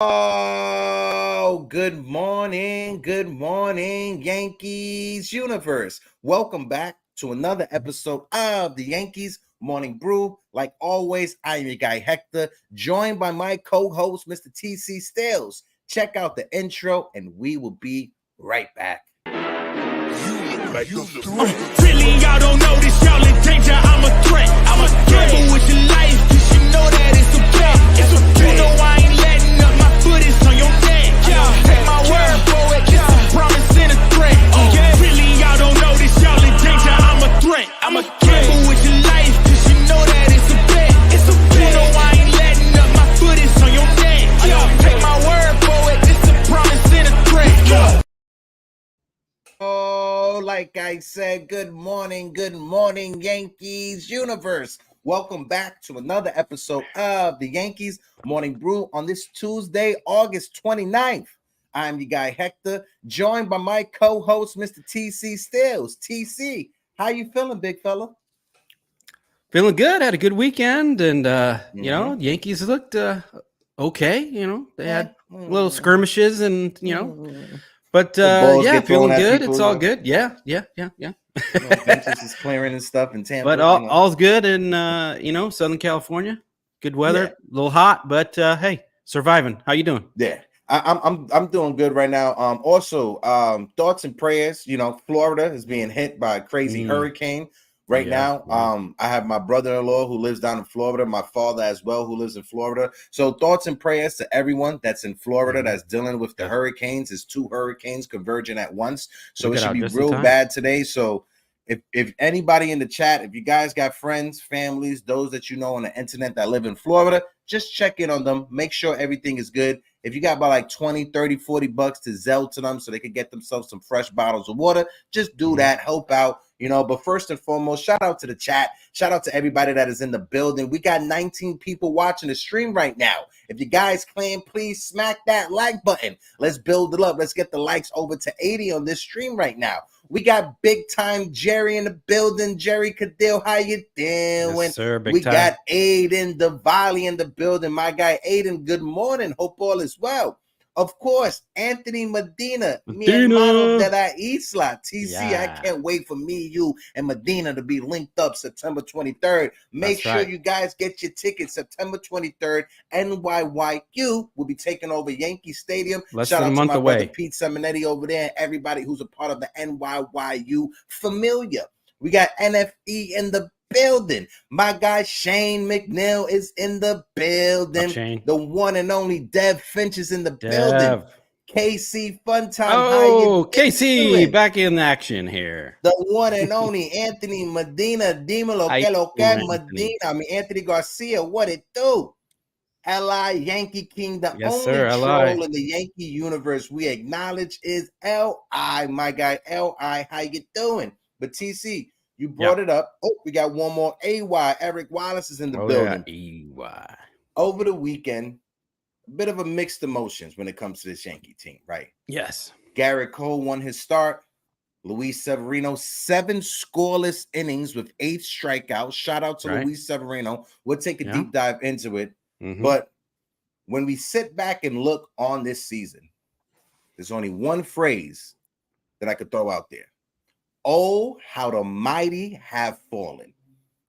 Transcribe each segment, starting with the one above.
Oh, good morning, Yankees universe. Welcome back to another episode of the Yankees Morning Brew. Like always, I am your guy Hector, joined by my co-host, Mr. TC Stales. Check out the intro, and we will be right back. Really, y'all don't know this, y'all in danger. I'm a threat. I'm a gamble with your life, cause you know that it's a bet. It's a bet. You know I ain't letting up, my foot is on your neck. Take my word for it, it's a promise and a threat. Really, y'all don't know this, y'all in danger. I'm a threat. I'm a gamble with your life, cause you know that it's a bet. It's a bet. You know I ain't letting up, my foot is on your neck. Take my word for it, it's a promise and a threat. Oh, like I said, good morning, Yankees universe. Welcome back to another episode of the Yankees Morning Brew on this Tuesday, August 29th. I'm your guy Hector, joined by my co-host, Mr. TC Stills. TC, how you feeling, big fella? Feeling good. Had a good weekend, and Yankees looked okay. They had little skirmishes, and but feeling good. It's all good. Yeah. Benches is clearing and stuff in Tampa, but all's good in Southern California. Good weather, a little hot, but hey, surviving. How you doing? Yeah. I'm doing good right now. Also, thoughts and prayers. Florida is being hit by a crazy hurricane right now. I have my brother-in-law who lives down in Florida, my father as well who lives in Florida. So thoughts and prayers to everyone that's in Florida that's dealing with the hurricanes. It's two hurricanes converging at once, so it should be real bad today. So if anybody in the chat, if you guys got friends, families, those that you know on the internet that live in Florida, just check in on them. Make sure everything is good. If you got about like 20, 30, 40 bucks to Zelle to them so they could get themselves some fresh bottles of water, just do that. Help out. But first and foremost, shout out to the chat. Shout out to everybody that is in the building. We got 19 people watching the stream right now. If you guys can, please smack that like button. Let's build it up. Let's get the likes over to 80 on this stream right now. We got big time Jerry in the building. Jerry Cadell, how you doing? Yes, sir, big we time. got Aiden Diwali in the building. My guy Aiden, good morning. Hope all is well. Of course, Anthony Medina, mi hermano de la isla. TC, I can't wait for me, you, and Medina to be linked up September 23rd. Make sure you guys get your tickets September 23rd. NYYU will be taking over Yankee Stadium. Shout out to my brother Pete Seminetti over there and everybody who's a part of the NYYU familia. We got NFE in the building. My guy Shane McNeil is in the building. The one and only Dev Finch is in the building. KC Funtime. Oh, KC back in action here. The one and only Anthony Medina. Dímelo que lo que Medina. Anthony Garcia. What it do? L.I. Yankee King, the only troll in the Yankee universe we acknowledge is L.I. My guy L.I. How you doing? But TC, you brought it up. Oh, we got one more. AY, Eric Wallace is in the building. AY. Over the weekend, a bit of a mixed emotions when it comes to this Yankee team, right? Yes. Garrett Cole won his start. Luis Severino, 7 scoreless innings with 8 strikeouts. Shout out to Luis Severino. We'll take a deep dive into it. But when we sit back and look on this season, there's only one phrase that I could throw out there. Oh, how the mighty have fallen.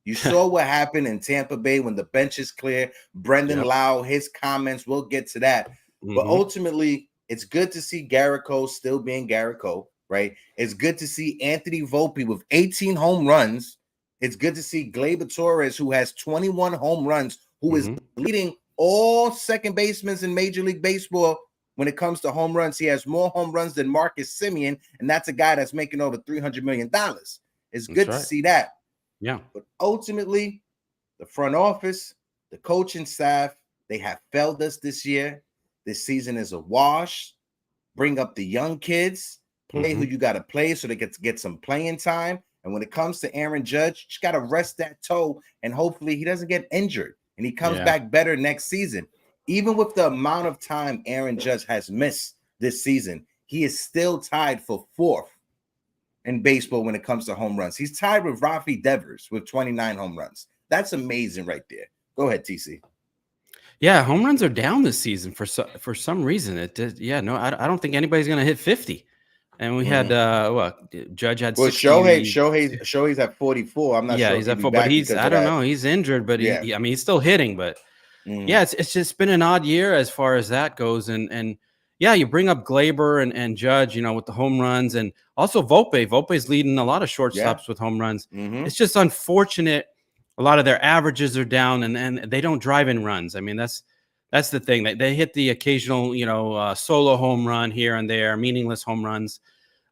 You saw what happened in Tampa Bay when the bench is clear. Brendan Lau, his comments, we'll get to that. But ultimately, it's good to see Garrett Cole still being Garrett Cole, right? It's good to see Anthony Volpe with 18 home runs. It's good to see Gleyber Torres, who has 21 home runs, who is leading all second basemen in Major League Baseball. When it comes to home runs, he has more home runs than Marcus Semien, and that's a guy that's making over $300 million. It's good to see that. Yeah. But ultimately, the front office, the coaching staff, they have failed us this year. This season is a wash. Bring up the young kids, play who you got to play so they get some playing time. And when it comes to Aaron Judge, you just got to rest that toe, and hopefully he doesn't get injured and he comes back better next season. Even with the amount of time Aaron Judge has missed this season, he is still tied for 4th in baseball when it comes to home runs. He's tied with Rafi Devers with 29 home runs. That's amazing right there. Go ahead, TC. Yeah, home runs are down this season for some reason. It did. Yeah, no, I don't think anybody's going to hit 50. And we had Judge had 60. Shohei's at 44. I'm not yeah, sure he's if at he'll 4, be but back because I of don't that. know. He's injured, but I mean, he's still hitting. But yeah, it's just been an odd year as far as that goes. And yeah, you bring up Glaber and Judge, with the home runs, and also Volpe. Volpe's leading a lot of shortstops with home runs. It's just unfortunate. A lot of their averages are down, and they don't drive in runs. I mean, that's the thing. They hit the occasional, solo home run here and there, meaningless home runs.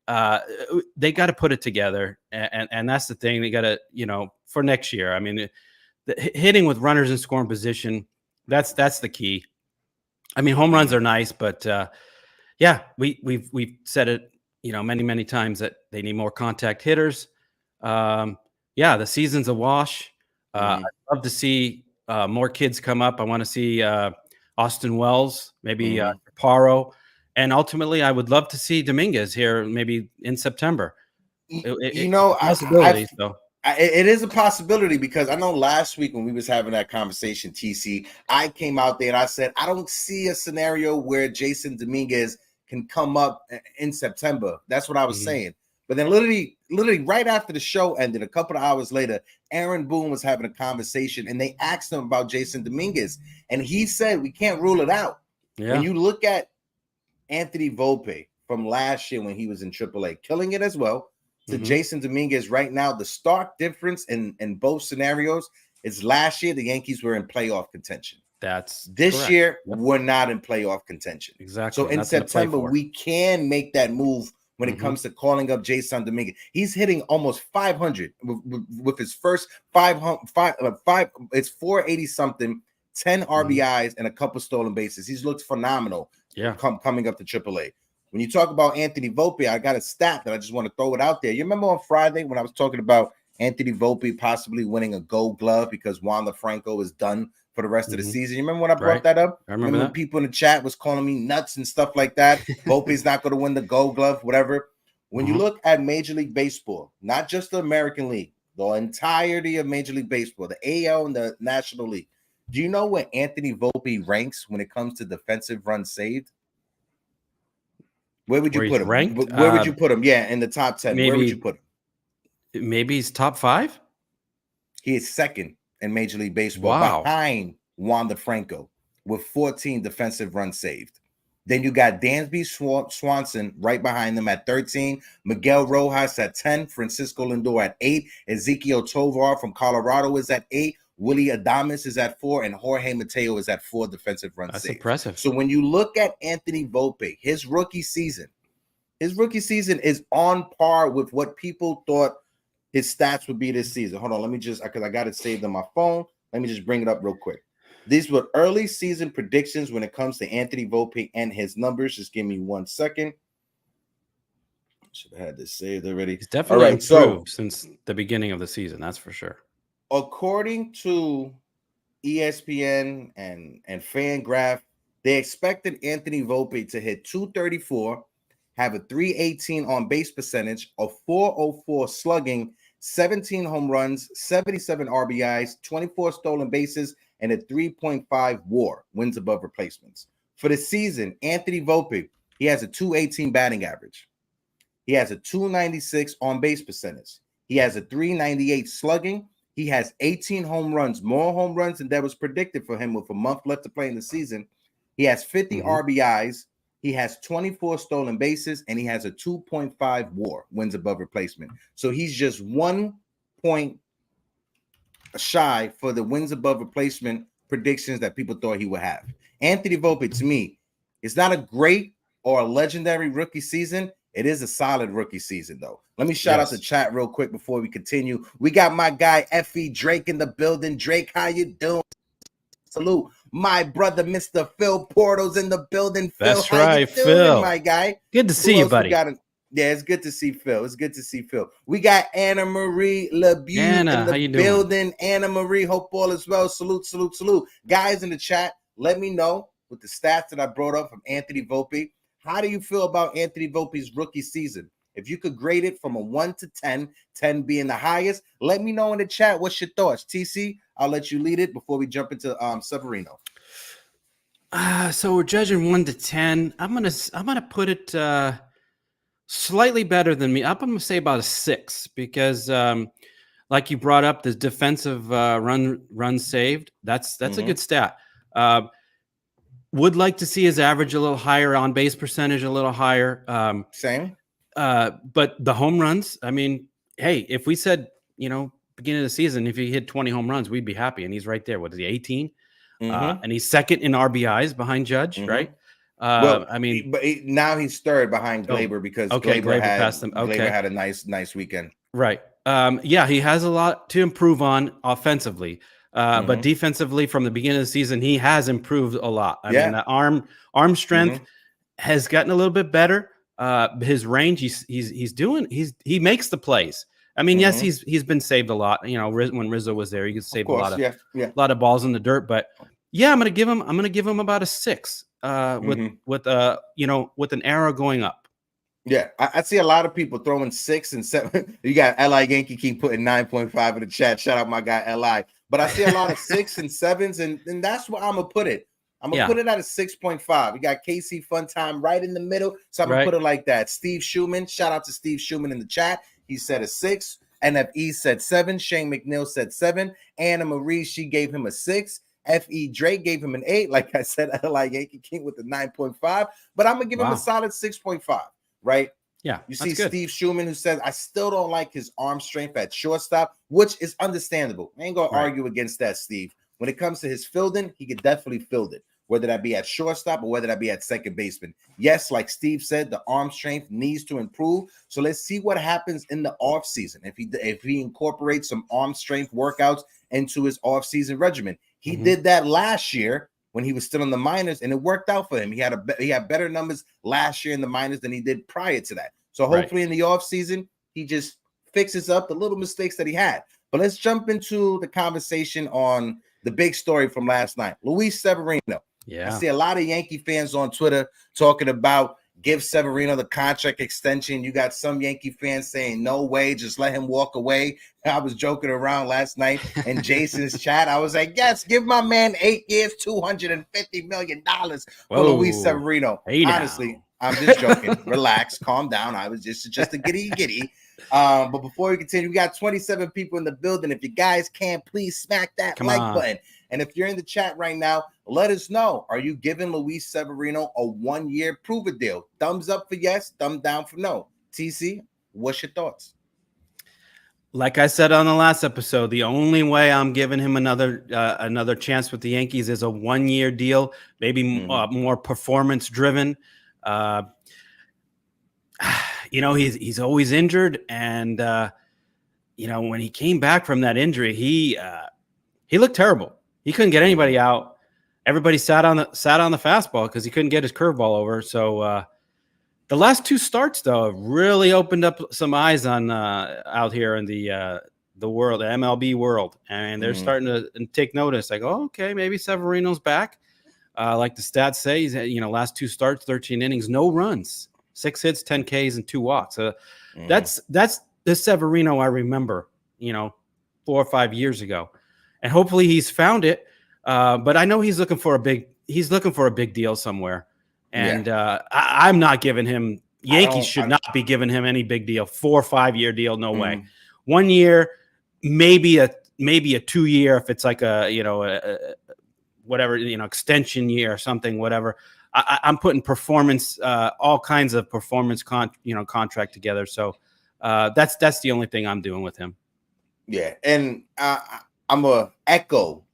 They got to put it together, and that's the thing. They got to, for next year. I mean, hitting with runners in scoring position, that's the key. I mean, home runs are nice, but yeah, we've said it, many times that they need more contact hitters. Yeah, the season's a wash. I'd love to see more kids come up. I want to see Austin Wells, maybe Paro, and ultimately, I would love to see Dominguez here, maybe in September. Possibilities, though. It is a possibility because I know last week when we was having that conversation, TC, I came out there and I said I don't see a scenario where Jason Dominguez can come up in September. That's what I was saying. But then literally right after the show ended, a couple of hours later, Aaron Boone was having a conversation and they asked him about Jason Dominguez. And he said, we can't rule it out. Yeah. When you look at Anthony Volpe from last year when he was in AAA, killing it as well, to Jason Dominguez right now, the stark difference in both scenarios is last year the Yankees were in playoff contention. That's this correct. Year, we're not in playoff contention. Exactly. So in September, we can make that move when it comes to calling up Jason Dominguez. He's hitting almost 500 with his first 500. It's 480 something, 10 RBIs and a couple stolen bases. He's looked phenomenal. Yeah, coming up to AAA. When you talk about Anthony Volpe, I got a stat that I just want to throw it out there. You remember on Friday when I was talking about Anthony Volpe possibly winning a Gold Glove because Juan LaFranco is done for the rest of the season? You remember when I brought that up? I remember that. When people in the chat was calling me nuts and stuff like that. Volpe's not going to win the Gold Glove, whatever. When you look at Major League Baseball, not just the American League, the entirety of Major League Baseball, the AL and the National League, do you know where Anthony Volpe ranks when it comes to defensive runs saved? Where would you put him? Ranked? Where would you put him? Yeah, in the top 10. Where would you put him? Maybe he's top 5. He is second in Major League Baseball behind Juan LaFranco with 14 defensive runs saved. Then you got Dansby Swanson right behind them at 13, Miguel Rojas at 10, Francisco Lindor at 8, Ezequiel Tovar from Colorado is at 8, Willie Adames is at 4, and Jorge Mateo is at 4 defensive runs saved. That's impressive. So when you look at Anthony Volpe, his rookie season is on par with what people thought his stats would be this season. Hold on, let me just, because I got it saved on my phone. Let me just bring it up real quick. These were early season predictions when it comes to Anthony Volpe and his numbers. Just give me 1 second. Should have had this saved already. He's definitely improved since the beginning of the season. That's for sure. According to ESPN and FanGraph, they expected Anthony Volpe to hit 234, have a 318 on base percentage, a 404 slugging, 17 home runs, 77 RBIs, 24 stolen bases, and a 3.5 WAR, wins above replacements. For the season, Anthony Volpe, he has a 218 batting average. He has a 296 on base percentage. He has a 398 slugging. He has 18 home runs, more home runs than that was predicted for him with a month left to play in the season. He has 50 RBIs. He has 24 stolen bases, and he has a 2.5 WAR, wins above replacement. So he's just 1 point shy for the wins above replacement predictions that people thought he would have. Anthony Volpe, to me, it's not a great or a legendary rookie season. It is a solid rookie season, though. Let me shout out the chat real quick before we continue. We got my guy, Effie Drake, in the building. Drake, how you doing? Salute. My brother, Mr. Phil Porto's in the building. Phil, that's right, doing, Phil. My guy. Good to see you, buddy. Yeah, it's good to see Phil. It's good to see Phil. We got Anna Marie LeBeau in the building. Anna Marie, hope all is well. Salute, salute, salute. Guys in the chat, let me know with the stats that I brought up from Anthony Volpe. How do you feel about Anthony Volpe's rookie season? If you could grade it from a 1 to 10, 10 being the highest, let me know in the chat what's your thoughts. TC, I'll let you lead it before we jump into Severino. So we're judging 1 to 10. I'm gonna put it slightly better than me. I'm gonna say about a 6 because, like you brought up, the defensive run saved. That's a good stat. Would like to see his average a little higher, on base percentage a little higher. Same. But the home runs, I mean, hey, if we said, beginning of the season, if he hit 20 home runs, we'd be happy. And he's right there. What is he, 18? And he's second in RBIs behind Judge, right? Well, I mean, now he's third behind Glaber because Glaber had a nice weekend. Right. Yeah, he has a lot to improve on offensively. But defensively, from the beginning of the season, he has improved a lot. I mean, the arm strength has gotten a little bit better. His range, he makes the plays. I mean, yes, he's been saved a lot. When Rizzo was there, he could save a lot of balls in the dirt. But yeah, I'm gonna give him about a 6 with an arrow going up. Yeah, I see a lot of people throwing 6 and 7. You got Li Yankee keep putting 9.5 in the chat. Shout out my guy Li. But I see a lot of 6 and 7s, and that's where I'm gonna put it. I'm gonna put it at a 6.5. We got KC Funtime right in the middle, so I'm gonna put it like that. Steve Schumann, shout out to Steve Schumann in the chat. He said a 6. NFE said 7. Shane McNeil said 7. Anna Marie, she gave him a 6. F.E. Drake gave him an 8. Like I said, Li Yankee King with the 9.5. But I'm gonna give him a solid 6.5. Right? Yeah. You see Steve Schumann, who says, I still don't like his arm strength at shortstop, which is understandable. I ain't going to argue against that, Steve. When it comes to his fielding, he could definitely field it, whether that be at shortstop or whether that be at second baseman. Yes, like Steve said, the arm strength needs to improve. So let's see what happens in the offseason. If he incorporates some arm strength workouts into his offseason regimen. He did that last year when he was still in the minors, and it worked out for him. He had better numbers last year in the minors than he did prior to that. So hopefully in the offseason, he just fixes up the little mistakes that he had. But let's jump into the conversation on the big story from last night. Luis Severino. Yeah. I see a lot of Yankee fans on Twitter talking about give Severino the contract extension. You got some Yankee fans saying, no way, just let him walk away. I was joking around last night in Jason's chat. I was like, yes, give my man 8 years, $250 million for Luis Severino. Honestly, I'm just joking. Relax, calm down. I was just a giddy. But before we continue, we got 27 people in the building. If you guys can, please smack that like button. And if you're in the chat right now, let us know. Are you giving Luis Severino a 1-year prove-it deal? Thumbs up for yes, thumb down for no. TC, what's your thoughts? Like I said on the last episode, the only way I'm giving him another chance with the Yankees is a 1-year deal, maybe more performance-driven. He's always injured, and when he came back from that injury, he looked terrible. He couldn't get anybody out. Everybody sat on the fastball because he couldn't get his curveball over. So the last 2 starts, though, really opened up some eyes on out here in the world, the MLB world, and they're starting to take notice. Like, oh, okay, maybe Severino's back. Like the stats say, he's last 2 starts, 13 innings, no runs, 6 hits, 10 Ks, and 2 walks. That's the Severino I remember, 4 or 5 years ago. And hopefully he's found it. But I know he's looking for a big deal somewhere. And I'm not giving him. Yankees should not be giving him any big deal. 4 or 5 year deal, no way. 1 year, maybe a 2-year if it's like a whatever extension year or something. Whatever. I'm putting performance, all kinds of performance contract together. So that's the only thing I'm doing with him. Yeah, and I'm gonna echo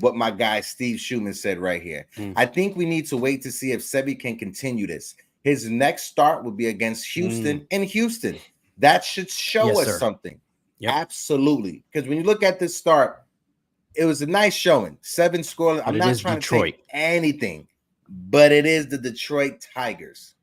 what my guy Steve Schumann said right here. I think we need to wait to see if Sebi can continue this. His next start will be against Houston in Houston. That should show us something. Yep. Absolutely. Because when you look at this start, it was a nice showing. 7 scoreless. I'm not trying to take anything, but it is the Detroit Tigers.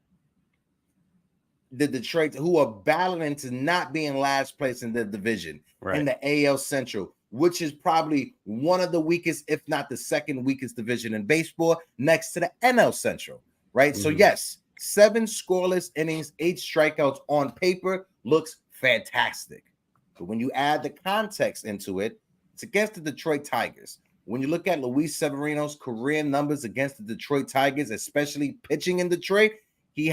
The Detroit, who are battling to not be in last place in the division in the AL Central, which is probably one of the weakest, if not the second weakest division in baseball, next to the NL Central, right? So yes, 7 scoreless innings, 8 strikeouts on paper looks fantastic. But when you add the context into it, it's against the Detroit Tigers. when you look at Luis Severino's career numbers against the Detroit Tigers, especially pitching in Detroit, he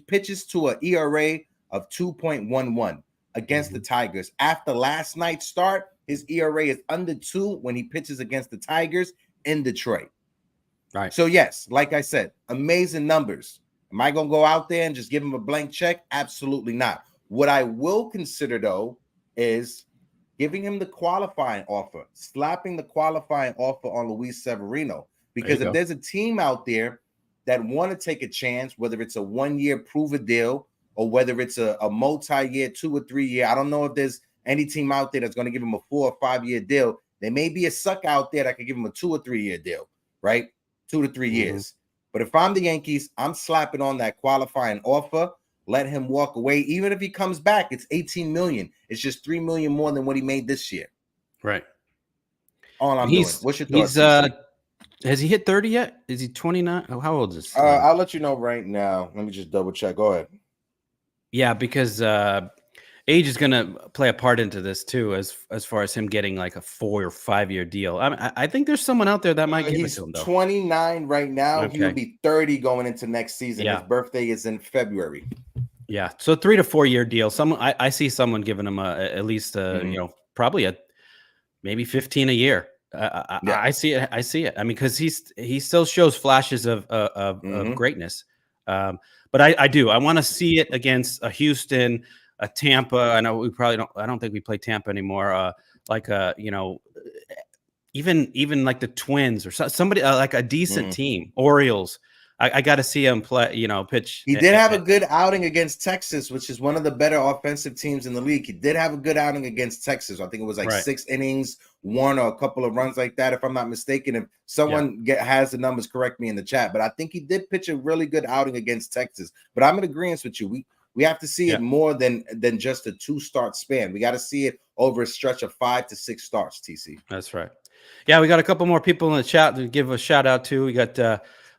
pitches to an ERA of 2.11 against the Tigers. After last night's start, his ERA is under 2 when he pitches against the Tigers in Detroit. Right. So yes, like I said, amazing numbers. Am I going to go out there and just give him a blank check? Absolutely not. What I will consider, though, is giving him the qualifying offer, slapping the qualifying offer on Luis Severino. Because if there's a team out there that want to take a chance, whether it's a 1-year prove-a deal or whether it's a multi-year, 2 or 3 year, I don't know if there's any team out there that's going to give him a 4 or 5 year deal. There may be a sucker out there that could give him a 2 or 3 year deal, right? 2 to 3 years. But if I'm the Yankees, I'm slapping on that qualifying offer. Let him walk away. Even if he comes back, it's $18 million. It's just $3 million more than what he made this year. Right. All I'm doing. What's your thoughts? Has he hit 30 yet? Is he 29? Oh, how old is this? I'll let you know right now. Let me just double check. Go ahead. Yeah, because age is going to play a part into this too, as far as him getting like a 4 or 5 year deal. I think there's someone out there that might give it to him, though. He's 29 right now. Okay. He'll be 30 going into next season. Yeah. His birthday is in February. Yeah, so 3 to 4 year deal. I see someone giving him at least probably maybe 15 a year. I see it. I mean, because he still shows flashes of greatness. But I want to see it against a Houston, a Tampa. I know we probably don't. I don't think we play Tampa anymore. Even like the Twins or somebody like a decent team, Orioles. I got to see him play, pitch. He did have a good outing against Texas, which is one of the better offensive teams in the league. He did have a good outing against Texas. I think it was like 6 innings, 1 or a couple of runs like that, if I'm not mistaken. If someone has the numbers, correct me in the chat. But I think he did pitch a really good outing against Texas. But I'm in agreement with you. We have to see it more than just a 2-start span. We got to see it over a stretch of 5 to 6 starts, TC. That's right. Yeah, we got a couple more people in the chat to give a shout out to. We got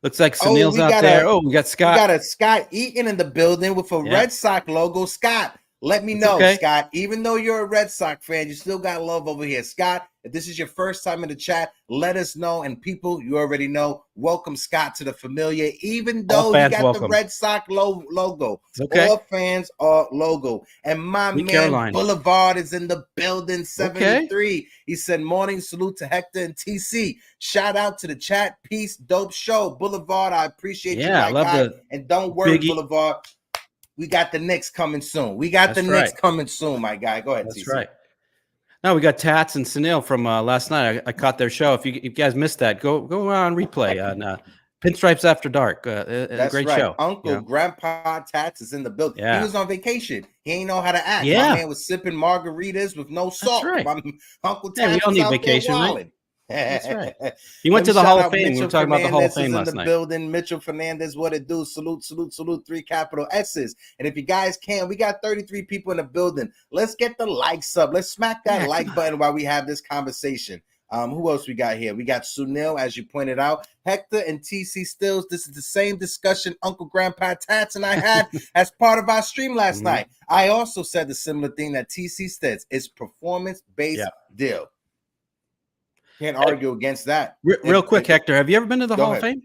looks like Sunil's out there. We got Scott. We got a Scott Eaton in the building with a Red Sox logo. Scott, let me know, Scott. Even though you're a Red Sox fan, you still got love over here. Scott, if this is your first time in the chat, let us know. And people, you already know, welcome Scott to the familiar. Even though you got the Red Sox logo. All fans are logo. And my man Caroline Boulevard is in the building, 73. He said, morning salute to Hector and TC. Shout out to the chat. Peace, dope show. Boulevard, I appreciate you, my guy. And don't worry, Boulevard. We got the Knicks coming soon. Knicks coming soon, my guy. Go ahead, That's TC. Right. Now we got Tats and Sunil from last night. I caught their show. If you guys missed that, go on replay on Pinstripes After Dark. That's great right. show. Uncle Grandpa Tats is in the building. Yeah. He was on vacation. He ain't know how to act. Yeah. My man was sipping margaritas with no salt. That's right. My Uncle Tats we don't need vacation, right? That's right. He went to the Hall of Fame. We were talking about the Hall of Fame last night. Building. Mitchell Fernandez, what it do? Salute, 3 capital S's. And if you guys can, we got 33 people in the building. Let's get the likes up. Let's smack that like button while we have this conversation. Who else we got here? We got Sunil, as you pointed out. Hector and TC Stills. This is the same discussion Uncle Grandpa Tats and I had as part of our stream last night. I also said the similar thing that TC says. It's performance-based deal. Can't argue against that. Real quick, Hector, have you ever been to the Hall of Fame?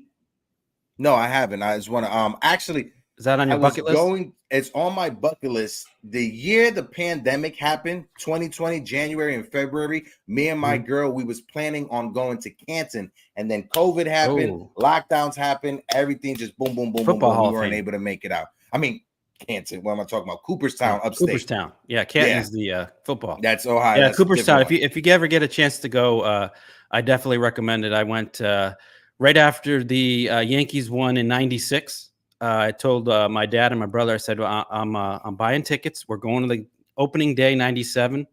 No, I haven't. I just want to actually. Is that on your bucket list? It's on my bucket list. The year the pandemic happened, 2020, January and February, me and my girl, we was planning on going to Canton, and then COVID happened, lockdowns happened, everything just boom, boom, boom, Football boom, Hall boom. We weren't able to make it out. I mean, Canton. What am I talking about? Cooperstown, upstate. Cooperstown. Yeah, Canton is the football. That's Ohio. Yeah, Cooperstown. If you ever get a chance to go, I definitely recommend it. I went right after the Yankees won in '96. I told my dad and my brother, I said, I'm buying tickets. We're going to the opening day, 97,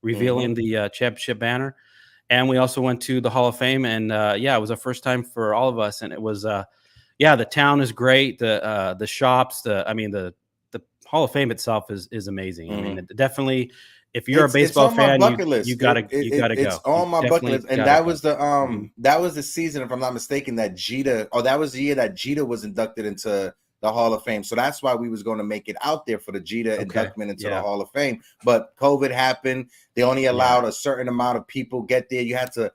revealing the championship banner. And we also went to the Hall of Fame. And it was our first time for all of us. And it was, the town is great. The shops, the Hall of Fame itself is amazing. I mean, definitely, if you're a baseball fan, you gotta go. It's on my bucket list. And that was the season, if I'm not mistaken, that that was the year that Jeter was inducted into the Hall of Fame. So that's why we was going to make it out there for the Jeter inductment into the Hall of Fame. But COVID happened. They only allowed a certain amount of people get there. You had to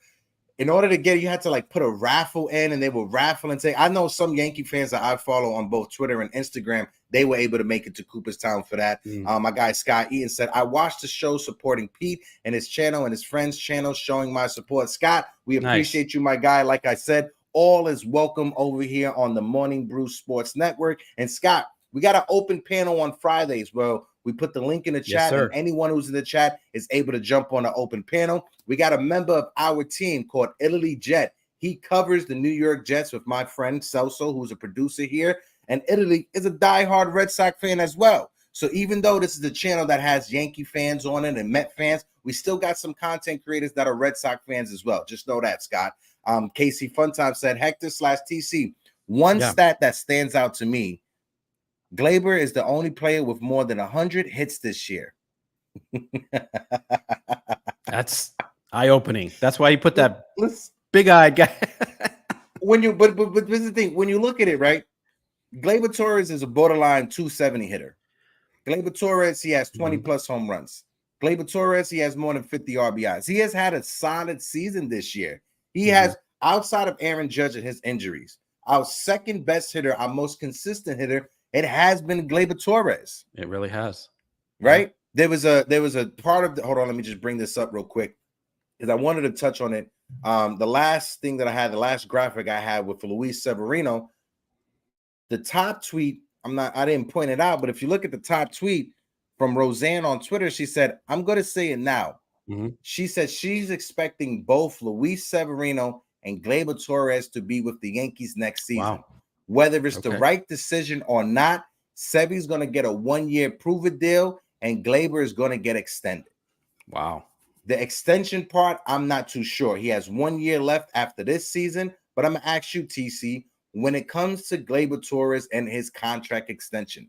in order to get it, you had to like put a raffle in, and they would raffle and say, I know some Yankee fans that I follow on both Twitter and Instagram, they were able to make it to Cooperstown for that. My guy Scott Eaton said, I watched the show supporting Pete and his channel and his friends' channel, showing my support. Scott, we appreciate you, my guy. Like I said, all is welcome over here on the Morning Brew Sports Network. And Scott, we got an open panel on Fridays. Well, we put the link in the chat, and anyone who's in the chat is able to jump on the open panel. We got a member of our team called Italy Jet. He covers the New York Jets with my friend Celso, who's a producer here. And Italy is a diehard Red Sox fan as well. So even though this is the channel that has Yankee fans on it and Met fans, we still got some content creators that are Red Sox fans as well. Just know that, Scott. Casey Funtime said, Hector/TC, one stat that stands out to me, Gleyber is the only player with more than 100 hits this year. That's eye-opening. That's why you put that big-eyed guy. But this is the thing. When you look at it, right, Gleyber Torres is a borderline 270 hitter. Gleyber Torres, he has 20-plus home runs. Gleyber Torres, he has more than 50 RBIs. He has had a solid season this year. He has, outside of Aaron Judge and his injuries, our second-best hitter, our most consistent hitter, it has been Gleyber Torres. It really has. Right? There was a part of the, hold on, let me just bring this up real quick, because I wanted to touch on it. The last thing that I had, the last graphic I had with Luis Severino, the top tweet, I didn't point it out, but if you look at the top tweet from Roseanne on Twitter, she said, I'm going to say it now. She said she's expecting both Luis Severino and Gleyber Torres to be with the Yankees next season. Whether it's the right decision or not, Sevy's going to get a 1-year prove-it deal, and Gleyber is going to get extended. Wow. The extension part, I'm not too sure. He has 1 year left after this season, but I'm going to ask you, TC, when it comes to Gleyber Torres and his contract extension,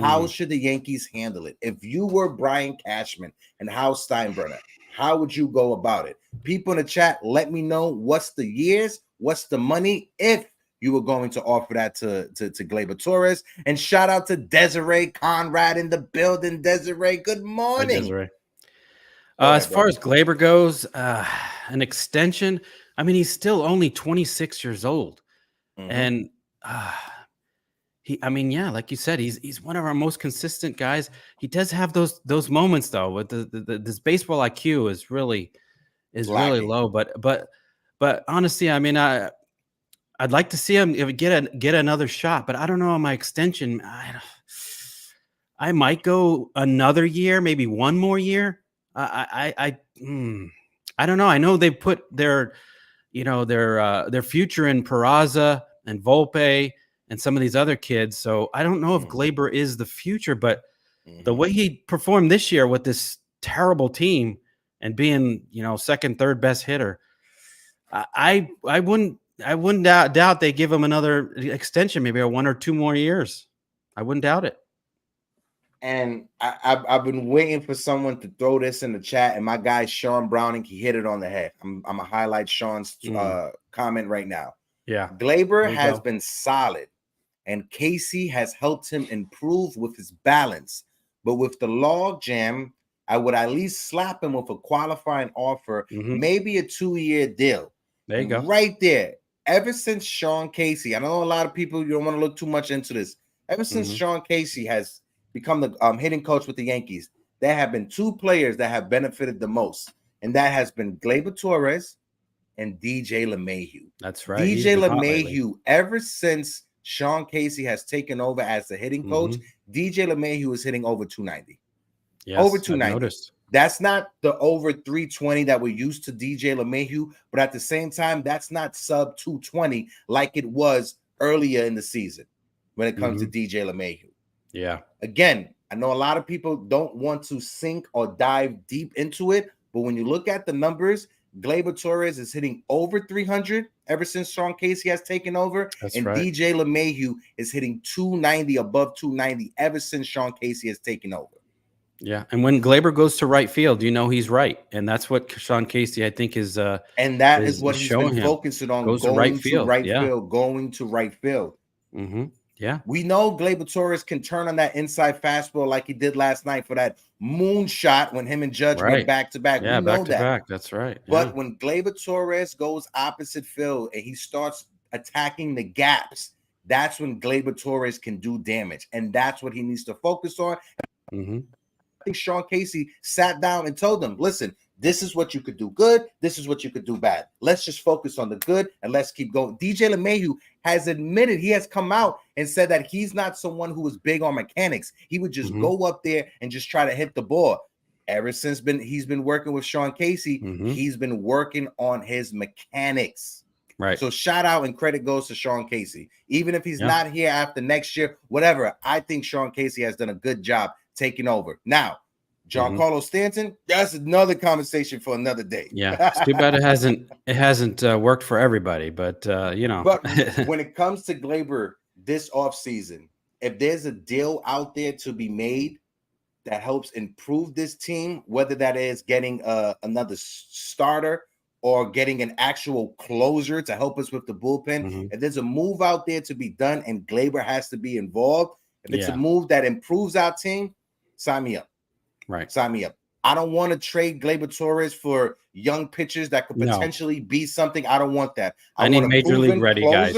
how should the Yankees handle it? If you were Brian Cashman and Hal Steinbrenner, how would you go about it? People in the chat, let me know what's the years, what's the money, if you were going to offer that to Gleyber Torres. And shout out to Desiree Conrad in the building. Desiree, good morning. Hi, Desiree. As far as Gleyber goes, an extension, I mean, he's still only 26 years old. And like you said, he's one of our most consistent guys. He does have those moments though, with this baseball IQ is really low. But honestly, I mean, I'd like to see him get another shot, but I don't know on my extension. I might go another year, maybe one more year. I don't know. I know they put their future in Peraza and Volpe and some of these other kids. So I don't know if Gleyber is the future, but the way he performed this year with this terrible team and being, second, third best hitter, I wouldn't doubt they give him another extension, maybe 1 or 2 more years. I wouldn't doubt it. And I've been waiting for someone to throw this in the chat, and my guy Sean Browning, he hit it on the head. I'm gonna highlight Sean's comment right now. Yeah, Gleyber has been solid, and Casey has helped him improve with his balance. But with the log jam, I would at least slap him with a qualifying offer, maybe a 2-year deal. There you go. Right there. Ever since Sean Casey, I know a lot of people, you don't want to look too much into this. Ever since Sean Casey has become the hitting coach with the Yankees, there have been 2 players that have benefited the most, and that has been Gleyber Torres and DJ LeMahieu. That's right. DJ LeMahieu, ever since Sean Casey has taken over as the hitting coach, DJ LeMahieu is hitting over 290. Yes, over 290. That's not the over 320 that we're used to DJ LeMahieu, but at the same time, that's not sub 220 like it was earlier in the season when it comes to DJ LeMahieu. Yeah. Again, I know a lot of people don't want to sink or dive deep into it, but when you look at the numbers, Gleyber Torres is hitting over 300 ever since Sean Casey has taken over. That's right. DJ LeMahieu is hitting 290, above 290 ever since Sean Casey has taken over. Yeah, and when Gleyber goes to right field, he's right, and that's what Sean Casey, I think, is. And that is what he's been focusing on: going to right field. Going to right field. Yeah. We know Gleyber Torres can turn on that inside fastball like he did last night for that moon shot when him and Judge went back to back. Yeah, we know back to back. That's right. But when Gleyber Torres goes opposite field and he starts attacking the gaps, that's when Gleyber Torres can do damage. And that's what he needs to focus on. Mm-hmm. I think Sean Casey sat down and told them, listen, this is what you could do good. This is what you could do bad. Let's just focus on the good and let's keep going. DJ LeMahieu has admitted, he has come out and said that he's not someone who was big on mechanics. He would just go up there and just try to hit the ball. Ever since he's been working with Sean Casey, he's been working on his mechanics. Right. So shout out and credit goes to Sean Casey. Even if he's not here after next year, whatever, I think Sean Casey has done a good job taking over. Now, Giancarlo Stanton, that's another conversation for another day. Yeah, it's too bad it hasn't worked for everybody, but you know. But when it comes to Gleyber this offseason, if there's a deal out there to be made that helps improve this team, whether that is getting another starter or getting an actual closer to help us with the bullpen, if there's a move out there to be done and Gleyber has to be involved, if it's a move that improves our team, sign me up. Right. Sign me up. I don't want to trade Gleyber Torres for young pitchers that could potentially be something. I don't want that. I need major league ready guys.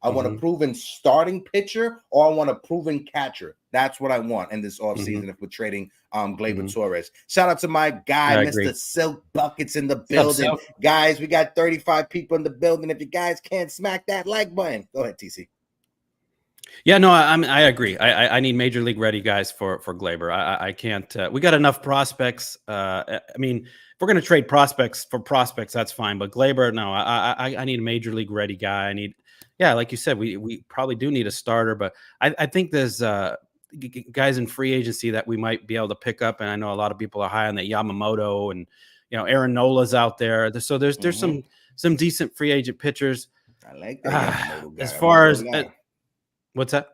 I want a proven starting pitcher, or I want a proven catcher. That's what I want in this offseason if we're trading Gleyber Torres. Shout out to my guy, Mr. Silk Buckets in the building. Guys, we got 35 people in the building. If you guys can't smack that like button, go ahead, TC. Yeah, no, I agree. I need major league ready guys for Gleyber. I can't. We got enough prospects. I mean, if we're going to trade prospects for prospects, that's fine. But Gleyber, no, I need a major league ready guy. I need, like you said, we probably do need a starter. But I think there's guys in free agency that we might be able to pick up. And I know a lot of people are high on that Yamamoto and Aaron Nola's out there. So there's some decent free agent pitchers. I like that Yamamoto guy. As far as what's that?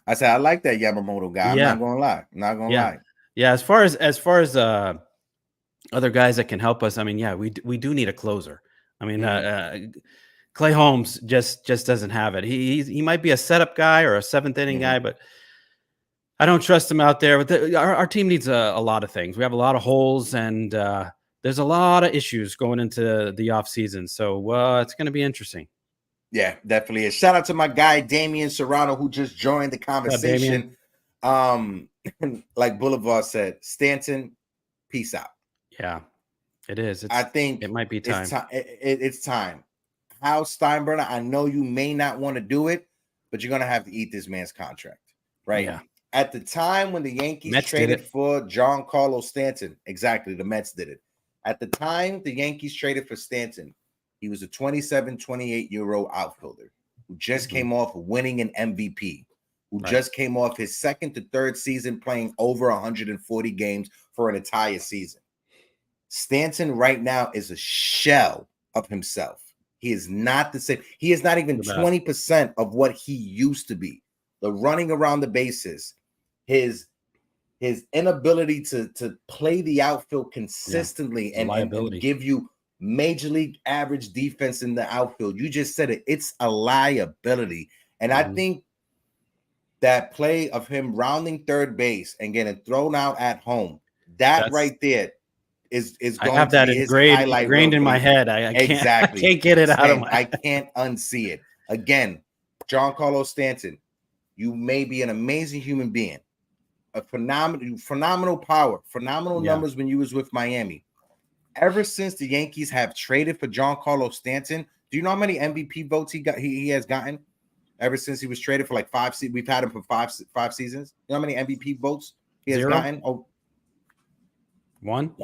I said I like that Yamamoto guy. I'm not gonna lie. I'm not gonna lie. Yeah, as far as other guys that can help us, I mean, we do need a closer. I mean, Clay Holmes just doesn't have it. He might be a setup guy or a seventh inning guy, but I don't trust him out there. But our team needs a lot of things. We have a lot of holes, and there's a lot of issues going into the off season. So it's going to be interesting. Yeah, definitely is. Shout out to my guy Damian Serrano, who just joined the conversation. Like Boulevard said, Stanton, peace out. Yeah, it is. I think it might be time. It's time. Hal Steinbrenner, I know you may not want to do it, but you're gonna have to eat this man's contract, right? Yeah. At the time when the Yankees traded for Giancarlo Stanton, exactly, the Mets did it. At the time the Yankees traded for Stanton, he was a 27, 28-year-old outfielder who just came off winning an MVP, who just came off his second to third season playing over 140 games for an entire season. Stanton right now is a shell of himself. He is not the same. He is not even 20% of what he used to be. The running around the bases, his inability to play the outfield consistently and give you major league average defense in the outfield. You just said it. It's a liability. And I think that play of him rounding third base and getting thrown out at home, that's right there is going I have to that be his ingrained in my head. I can't get it out of my head. I can't unsee it. Again, Giancarlo Stanton, you may be an amazing human being, a phenomenal power, phenomenal numbers when you was with Miami. Ever since the Yankees have traded for Giancarlo Stanton, do you know how many MVP votes he has gotten? Ever since he was traded for like 5 seasons, we've had him for five seasons. You know how many MVP votes he has gotten? Oh, one.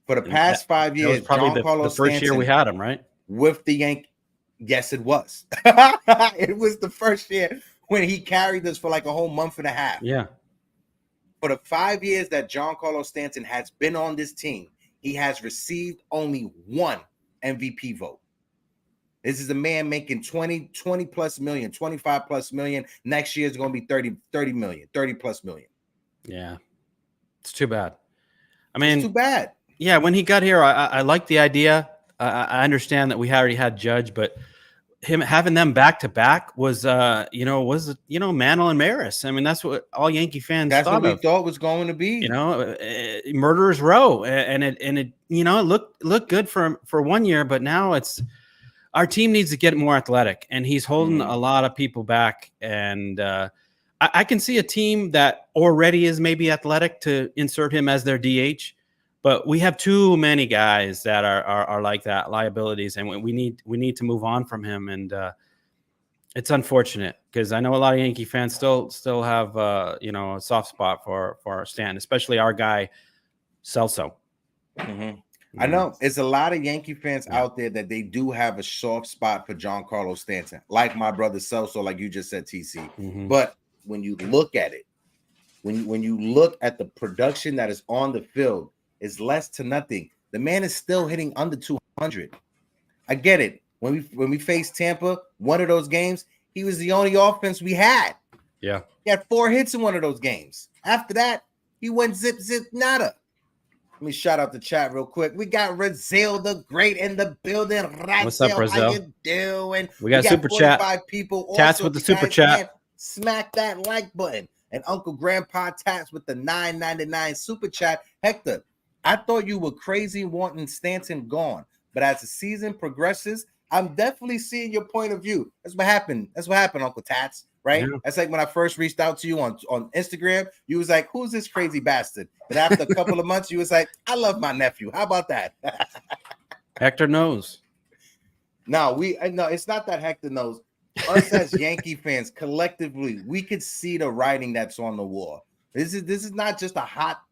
For the past 5 years, that was probably the first year we had him, right? With the Yankees. Yes, it was. It was the first year when he carried us for like a whole month and a half. Yeah. For the 5 years that Giancarlo Stanton has been on this team, he has received only one MVP vote. This is a man making 20 plus million, 25 plus million. Next year is going to be 30 million, 30 plus million. Yeah. It's too bad. I mean, it's too bad. Yeah. When he got here, I like the idea. I understand that we already had Judge, but him having them back to back was Mantle and Maris. I mean, that's what all Yankee fans thought we thought was going to be. Murderer's Row, and it looked good for 1 year, but now it's our team needs to get more athletic, and he's holding a lot of people back. And I can see a team that already is maybe athletic to insert him as their DH. But we have too many guys that are like that, liabilities, and we need to move on from him. And it's unfortunate because I know a lot of Yankee fans still have a soft spot for Stanton, especially our guy Celso. I know it's a lot of Yankee fans out there that they do have a soft spot for Giancarlo Stanton, like my brother Celso, like you just said, TC. But when you look at it, when you look at the production that is on the field, is less to nothing. The man is still hitting under 200. I get it. When we faced Tampa, one of those games, he was the only offense we had. Yeah. He had 4 hits in one of those games. After that, he went zip, nada. Let me shout out the chat real quick. We got Razil the Great in the building. What's up, Razil? How you doing? We got super chat. People. Tats with the super chat. Smack that like button. And Uncle Grandpa Tats with the $9.99 super chat. Hector, I thought you were crazy wanting Stanton gone, but as the season progresses, I'm definitely seeing your point of view. That's what happened. Uncle Tats, right? Yeah. That's like when I first reached out to you on Instagram, you was like, who's this crazy bastard? But after a couple of months, you was like, I love my nephew. How about that? Hector knows. No, it's not that Hector knows. Us as Yankee fans, collectively, we could see the writing that's on the wall. This is not just a hot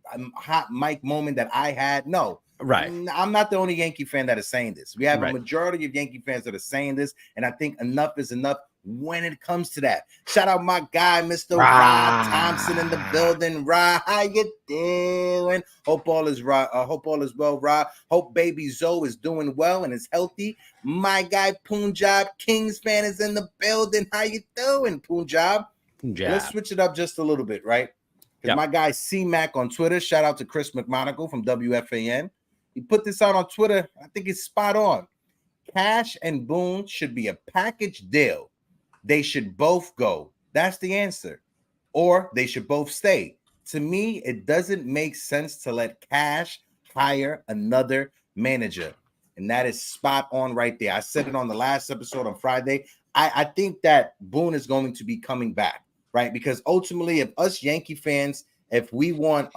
mic moment that I had. No, right. I'm not the only Yankee fan that is saying this. We have a majority of Yankee fans that are saying this, and I think enough is enough when it comes to that. Shout out my guy, Mr. Rob Thompson in the building. Rob, how you doing? Hope all is right. Hope all is well, Rob. Hope baby Zoe is doing well and is healthy. My guy Punjab Kings fan is in the building. How you doing, Punjab? Let's switch it up just a little bit, right? My guy C-Mac on Twitter, shout out to Chris McMonagle from WFAN. He put this out on Twitter. I think it's spot on. Cash and Boone should be a package deal. They should both go. That's the answer. Or they should both stay. To me, it doesn't make sense to let Cash hire another manager. And that is spot on right there. I said it on the last episode on Friday. I think that Boone is going to be coming back. Right, because ultimately, if us Yankee fans, if we want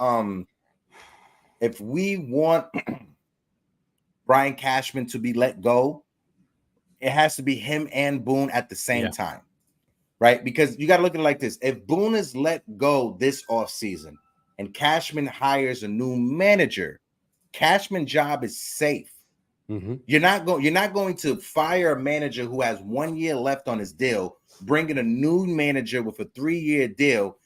Brian Cashman to be let go, it has to be him and Boone at the same time, right? Because you got to look at it like this: if Boone is let go this offseason and Cashman hires a new manager, Cashman's job is safe. You're not going to fire a manager who has 1 year left on his deal, bring in a new manager with a 3-year deal,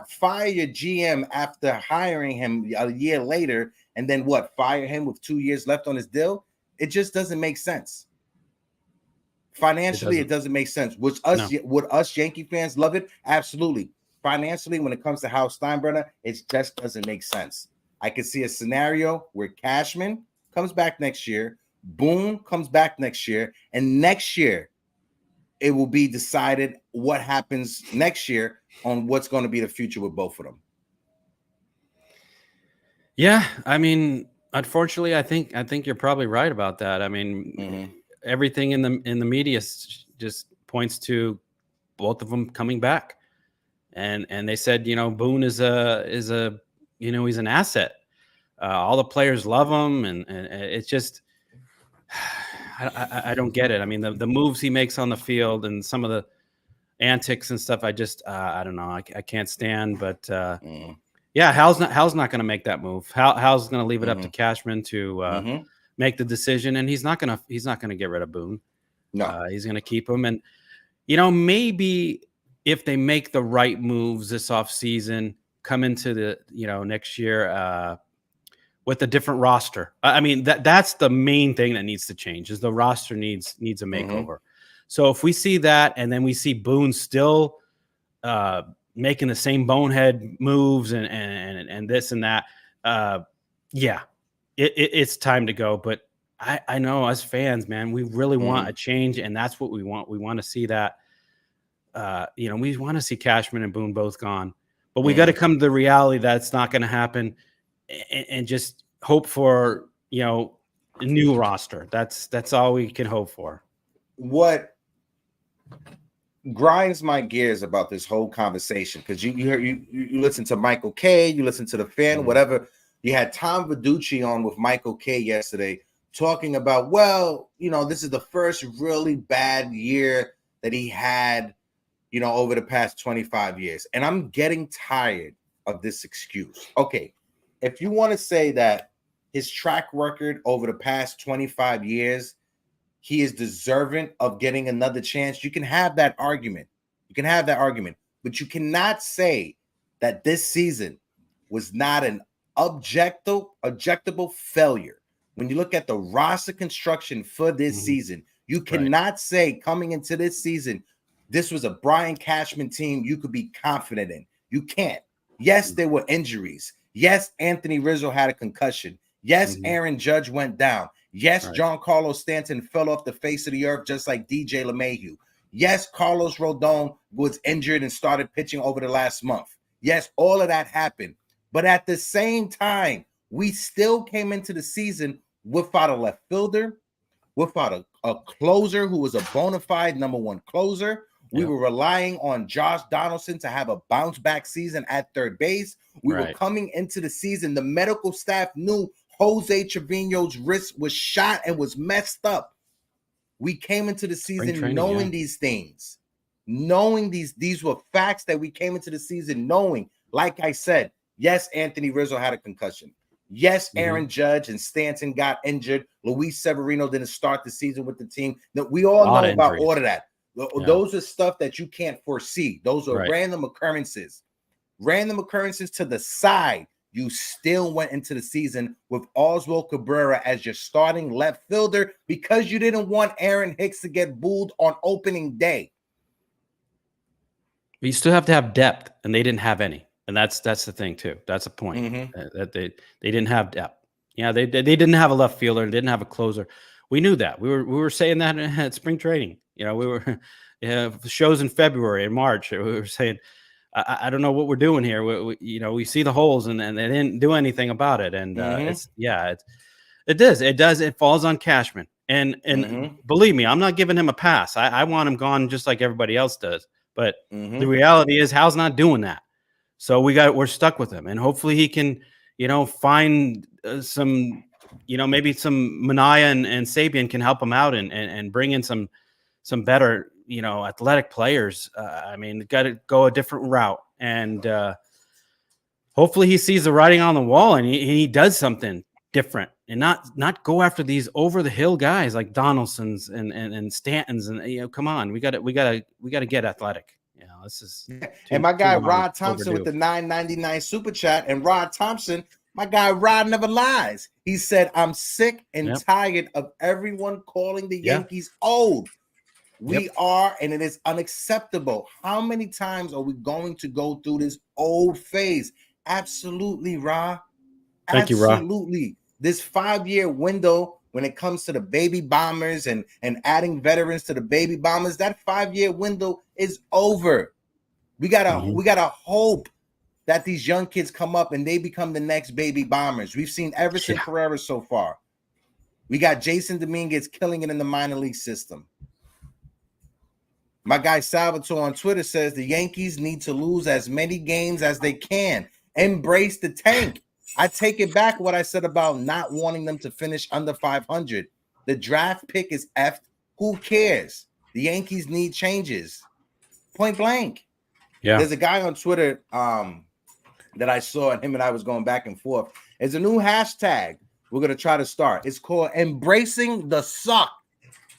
fire your GM after hiring him a year later, and then fire him with 2 years left on his deal. It just doesn't make sense. Financially, it doesn't make sense. Would us Yankee fans love it? Absolutely. Financially, when it comes to Hal Steinbrenner, it just doesn't make sense. I could see a scenario where Cashman comes back next year, Boone comes back next year, and next year it will be decided what happens next year on what's going to be the future with both of them. Yeah, I mean, unfortunately, I think you're probably right about that. I mean, everything in the media just points to both of them coming back, and they said, Boone is a he's an asset. All the players love him, and it's just I don't get it. I mean, the moves he makes on the field and some of the antics and stuff, I don't know. I can't stand. But Hal's not going to make that move. Hal's going to leave it up to Cashman to make the decision, and he's not going to get rid of Boone. No, he's going to keep him, and maybe if they make the right moves this offseason, come into the next year with a different roster. I mean, that's the main thing that needs to change, is the roster needs a makeover. So if we see that, and then we see Boone still making the same bonehead moves and this and that, it's time to go. But I know as fans, man, we really want a change, and that's what we want. We want to see that. We want to see Cashman and Boone both gone, but we got to come to the reality that it's not going to happen, and just hope for a new roster. That's all we can hope for. What grinds my gears about this whole conversation, because you listen to Michael K, you listen to the fan, whatever. You had Tom Verducci on with Michael K yesterday talking about, this is the first really bad year that he had, over the past 25 years. And I'm getting tired of this excuse. Okay, if you want to say that his track record over the past 25 years, he is deserving of getting another chance, you can have that argument. But you cannot say that this season was not an objectable failure. When you look at the roster construction for this season, you cannot say coming into this season, this was a Brian Cashman team you could be confident in. You can't. Yes, there were injuries. Yes, Anthony Rizzo had a concussion. Yes, Aaron Judge went down. Yes, Giancarlo Stanton fell off the face of the earth just like DJ LeMahieu. Yes, Carlos Rodon was injured and started pitching over the last month. Yes, all of that happened. But at the same time, we still came into the season without a left fielder, without a closer who was a bona fide number one closer. We were relying on Josh Donaldson to have a bounce back season at third base. We were coming into the season. The medical staff knew Jose Trevino's wrist was shot and was messed up. We came into the season knowing these things, knowing these were facts that we came into the season knowing. Like I said, yes, Anthony Rizzo had a concussion. Yes, Aaron Judge and Stanton got injured. Luis Severino didn't start the season with the team. We all know about all of that. Those are stuff that you can't foresee. Those are random occurrences. Random occurrences to the side. You still went into the season with Oswald Cabrera as your starting left fielder because you didn't want Aaron Hicks to get booed on opening day. But you still have to have depth, and they didn't have any. And that's the thing too. That's a point that they didn't have depth. Yeah, they didn't have a left fielder, didn't have a closer. We knew that. We were saying that at spring training. We were shows in February and March. We were saying, I don't know what we're doing here. We see the holes, and they didn't do anything about it. And it does. It falls on Cashman. And believe me, I'm not giving him a pass. I want him gone just like everybody else does. But the reality is, Hal's not doing that. So we're stuck with him, and hopefully he can, find some, maybe some Manaea and Sabian can help him out and bring in some better, athletic players. Got to go a different route, and hopefully he sees the writing on the wall and he does something different, and not go after these over the hill guys like Donaldsons and Stantons. And come on, we got to get athletic. This is and my guy Rod Thompson with the $9.99 super chat. And Rod Thompson, my guy Rod never lies. He said, "I'm sick and tired of everyone calling the Yankees old. We are, and it is unacceptable. How many times are we going to go through this old phase?" Absolutely, Rod. Thank you, Rod. Absolutely. This 5-year window when it comes to the baby bombers and adding veterans to the baby bombers, that 5-year window is over. We gotta hope that these young kids come up and they become the next baby bombers. We've seen Everson Pereira so far. We got Jason Dominguez killing it in the minor league system. My guy Salvatore on Twitter says the Yankees need to lose as many games as they can. Embrace the tank. I take it back what I said about not wanting them to finish under 500. The draft pick is effed. Who cares? The Yankees need changes. Point blank. Yeah. There's a guy on Twitter that I saw, and him and I was going back and forth. There's a new hashtag we're going to try to start. It's called Embracing the Suck,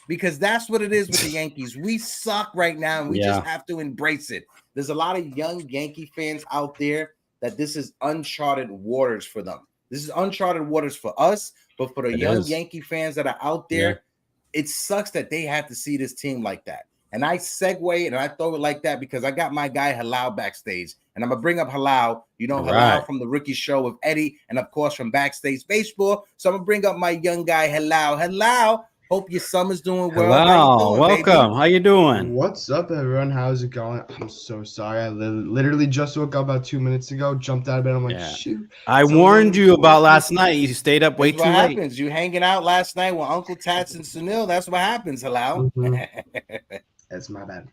because that's what it is with the Yankees. We suck right now, and we just have to embrace it. There's a lot of young Yankee fans out there that this is uncharted waters for them. This is uncharted waters for us, but for the young Yankee fans that are out there, it sucks that they have to see this team like that. And I segue and I throw it like that because I got my guy Halal backstage. And I'm going to bring up Halal. You know, Halal from the Rookie Show with Eddie and, of course, from Backstage Baseball. So I'm going to bring up my young guy Halal. Halal, hope your summer's doing well. Halal, How you doing, welcome. baby? How you doing? What's up, everyone? How's it going? I'm so sorry. I literally just woke up about 2 minutes ago, jumped out of bed. I'm like, shoot. I warned you about last night. You stayed up way too late. What happens? You hanging out last night with Uncle Tats and Sunil. That's what happens, Halal. That's my bad.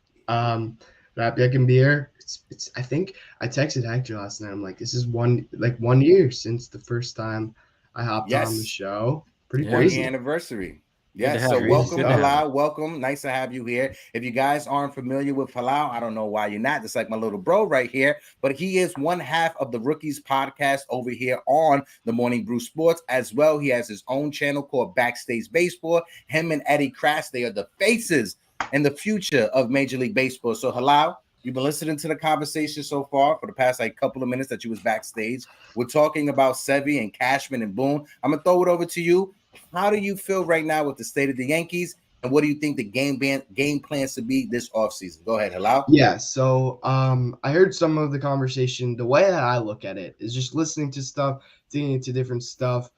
Rapyak and beer. It's. I think I texted Hector last night. I'm like, this is 1 year since the first time I hopped on the show. Pretty crazy. 1 year anniversary. Yes, so welcome, Halal. Welcome. Nice to have you here. If you guys aren't familiar with Halal, I don't know why you're not. It's like my little bro right here. But he is one half of the Rookies podcast over here on the Morning Brew Sports as well. He has his own channel called Backstage Baseball. Him and Eddie Crass, they are the faces and the future of Major League Baseball. So Halal, you've been listening to the conversation so far for the past couple of minutes that you was backstage. We're talking about Sevy and Cashman and Boone. I'm gonna throw it over to you. How do you feel right now with the state of the Yankees, and what do you think the game plans to be this offseason? Go ahead, Halal. Yeah, so I heard some of the conversation. The way that I look at it is just listening to stuff, digging into different stuff.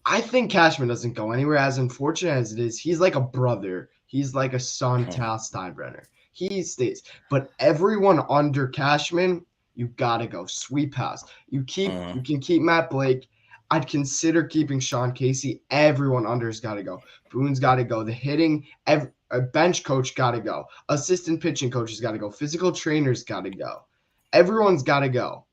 I think Cashman doesn't go anywhere. As unfortunate as it is, he's like a brother. He's like a son to Hal Steinbrenner. He stays. But everyone under Cashman, you gotta go. Sweep house. You can keep Matt Blake. I'd consider keeping Sean Casey. Everyone under's got to go. Boone's got to go. The hitting, a bench coach got to go. Assistant pitching coaches got to go. Physical trainers got to go. Everyone's got to go.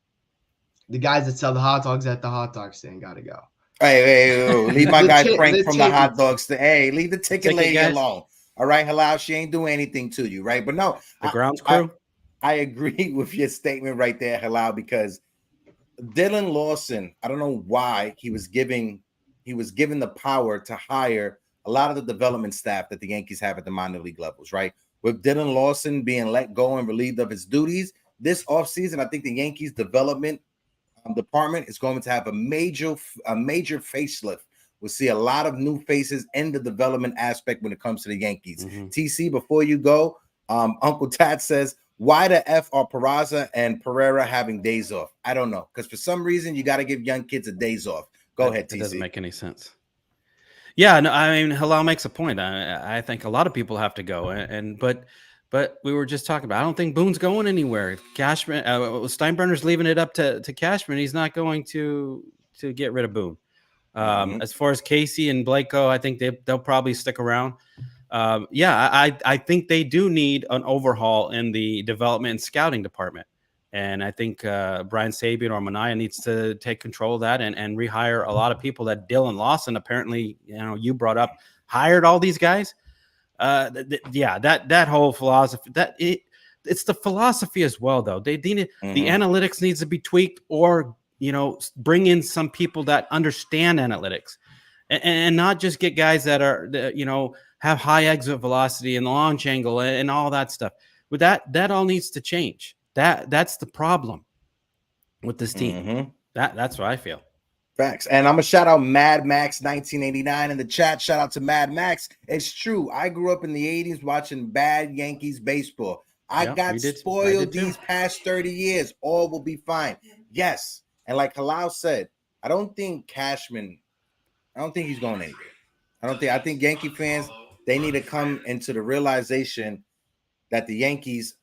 The guys that sell the hot dogs at the hot dog stand got to go. Hey, leave my guy Frank from the hot dog stand. Hey, leave the ticket lady alone. All right, Halal, she ain't doing anything to you, right? But no, the grounds crew. I agree with your statement right there, Halal, because Dylan Lawson, I don't know why he was given the power to hire a lot of the development staff that the Yankees have at the minor league levels, right? With Dylan Lawson being let go and relieved of his duties this offseason, I think the Yankees development department is going to have a major facelift. We'll see a lot of new faces in the development aspect when it comes to the Yankees. TC, before you go, Uncle Tat says, why the F are Peraza and Pereira having days off? I don't know. Because for some reason, you got to give young kids a days off. Go ahead, TC. It doesn't make any sense. Yeah, no, I mean, Halal makes a point. I think a lot of people have to go. But we were just talking about, I don't think Boone's going anywhere. Cashman, Steinbrenner's leaving it up to Cashman. He's not going to get rid of Boone. As far as Casey and Blake go, I think they'll probably stick around. I think they do need an overhaul in the development and scouting department. And I think Brian Sabian or Manaea needs to take control of that and rehire a lot of people that Dylan Lawson, apparently, you brought up, hired all these guys. That whole philosophy, it's the philosophy as well, though. They need the analytics needs to be tweaked, or bring in some people that understand analytics, and not just get guys that are have high exit velocity and the launch angle and all that stuff. With that all needs to change. That's the problem with this team. That's what I feel. Facts. And I'm gonna shout out Mad Max 1989 in the chat. Shout out to Mad Max. It's true. I grew up in the 80s watching bad Yankees baseball. I got spoiled these past 30 years. All will be fine. Yes. And like Halal said, I don't think Cashman, he's going anywhere. I think Yankee fans, they need to come into the realization that the Yankees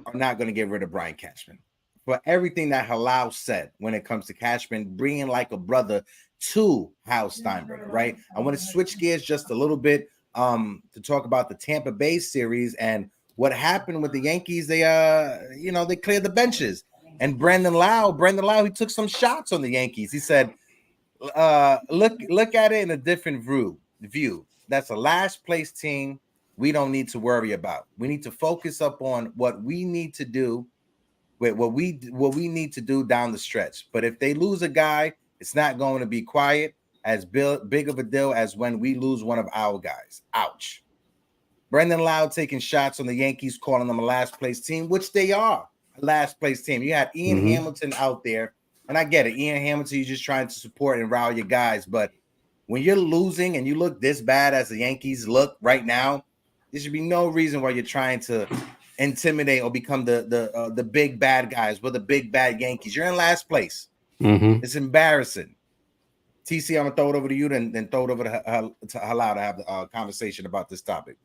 are not going to get rid of Brian Cashman. For everything that Halal said when it comes to Cashman, bringing like a brother to Hal Steinbrenner, right? I want to switch gears just a little bit to talk about the Tampa Bay series and what happened with the Yankees. They they cleared the benches. And Brandon Lau, he took some shots on the Yankees. He said, look at it in a different view. That's a last place team we don't need to worry about. We need to focus up on what we need to do, what we need to do down the stretch. But if they lose a guy, it's not going to be quiet as big of a deal as when we lose one of our guys. Ouch. Brandon Lau taking shots on the Yankees, calling them a last place team, which they are. Last place team. You had Ian Hamilton out there, and I get it. Ian Hamilton, you're just trying to support and rally your guys, but when you're losing and you look this bad as the Yankees look right now, There should be no reason why you're trying to intimidate or become the big bad guys. We're the big bad Yankees. You're in last place. It's embarrassing. TC, I'm gonna throw it over to you, then throw it over to Halal to have the conversation about this topic.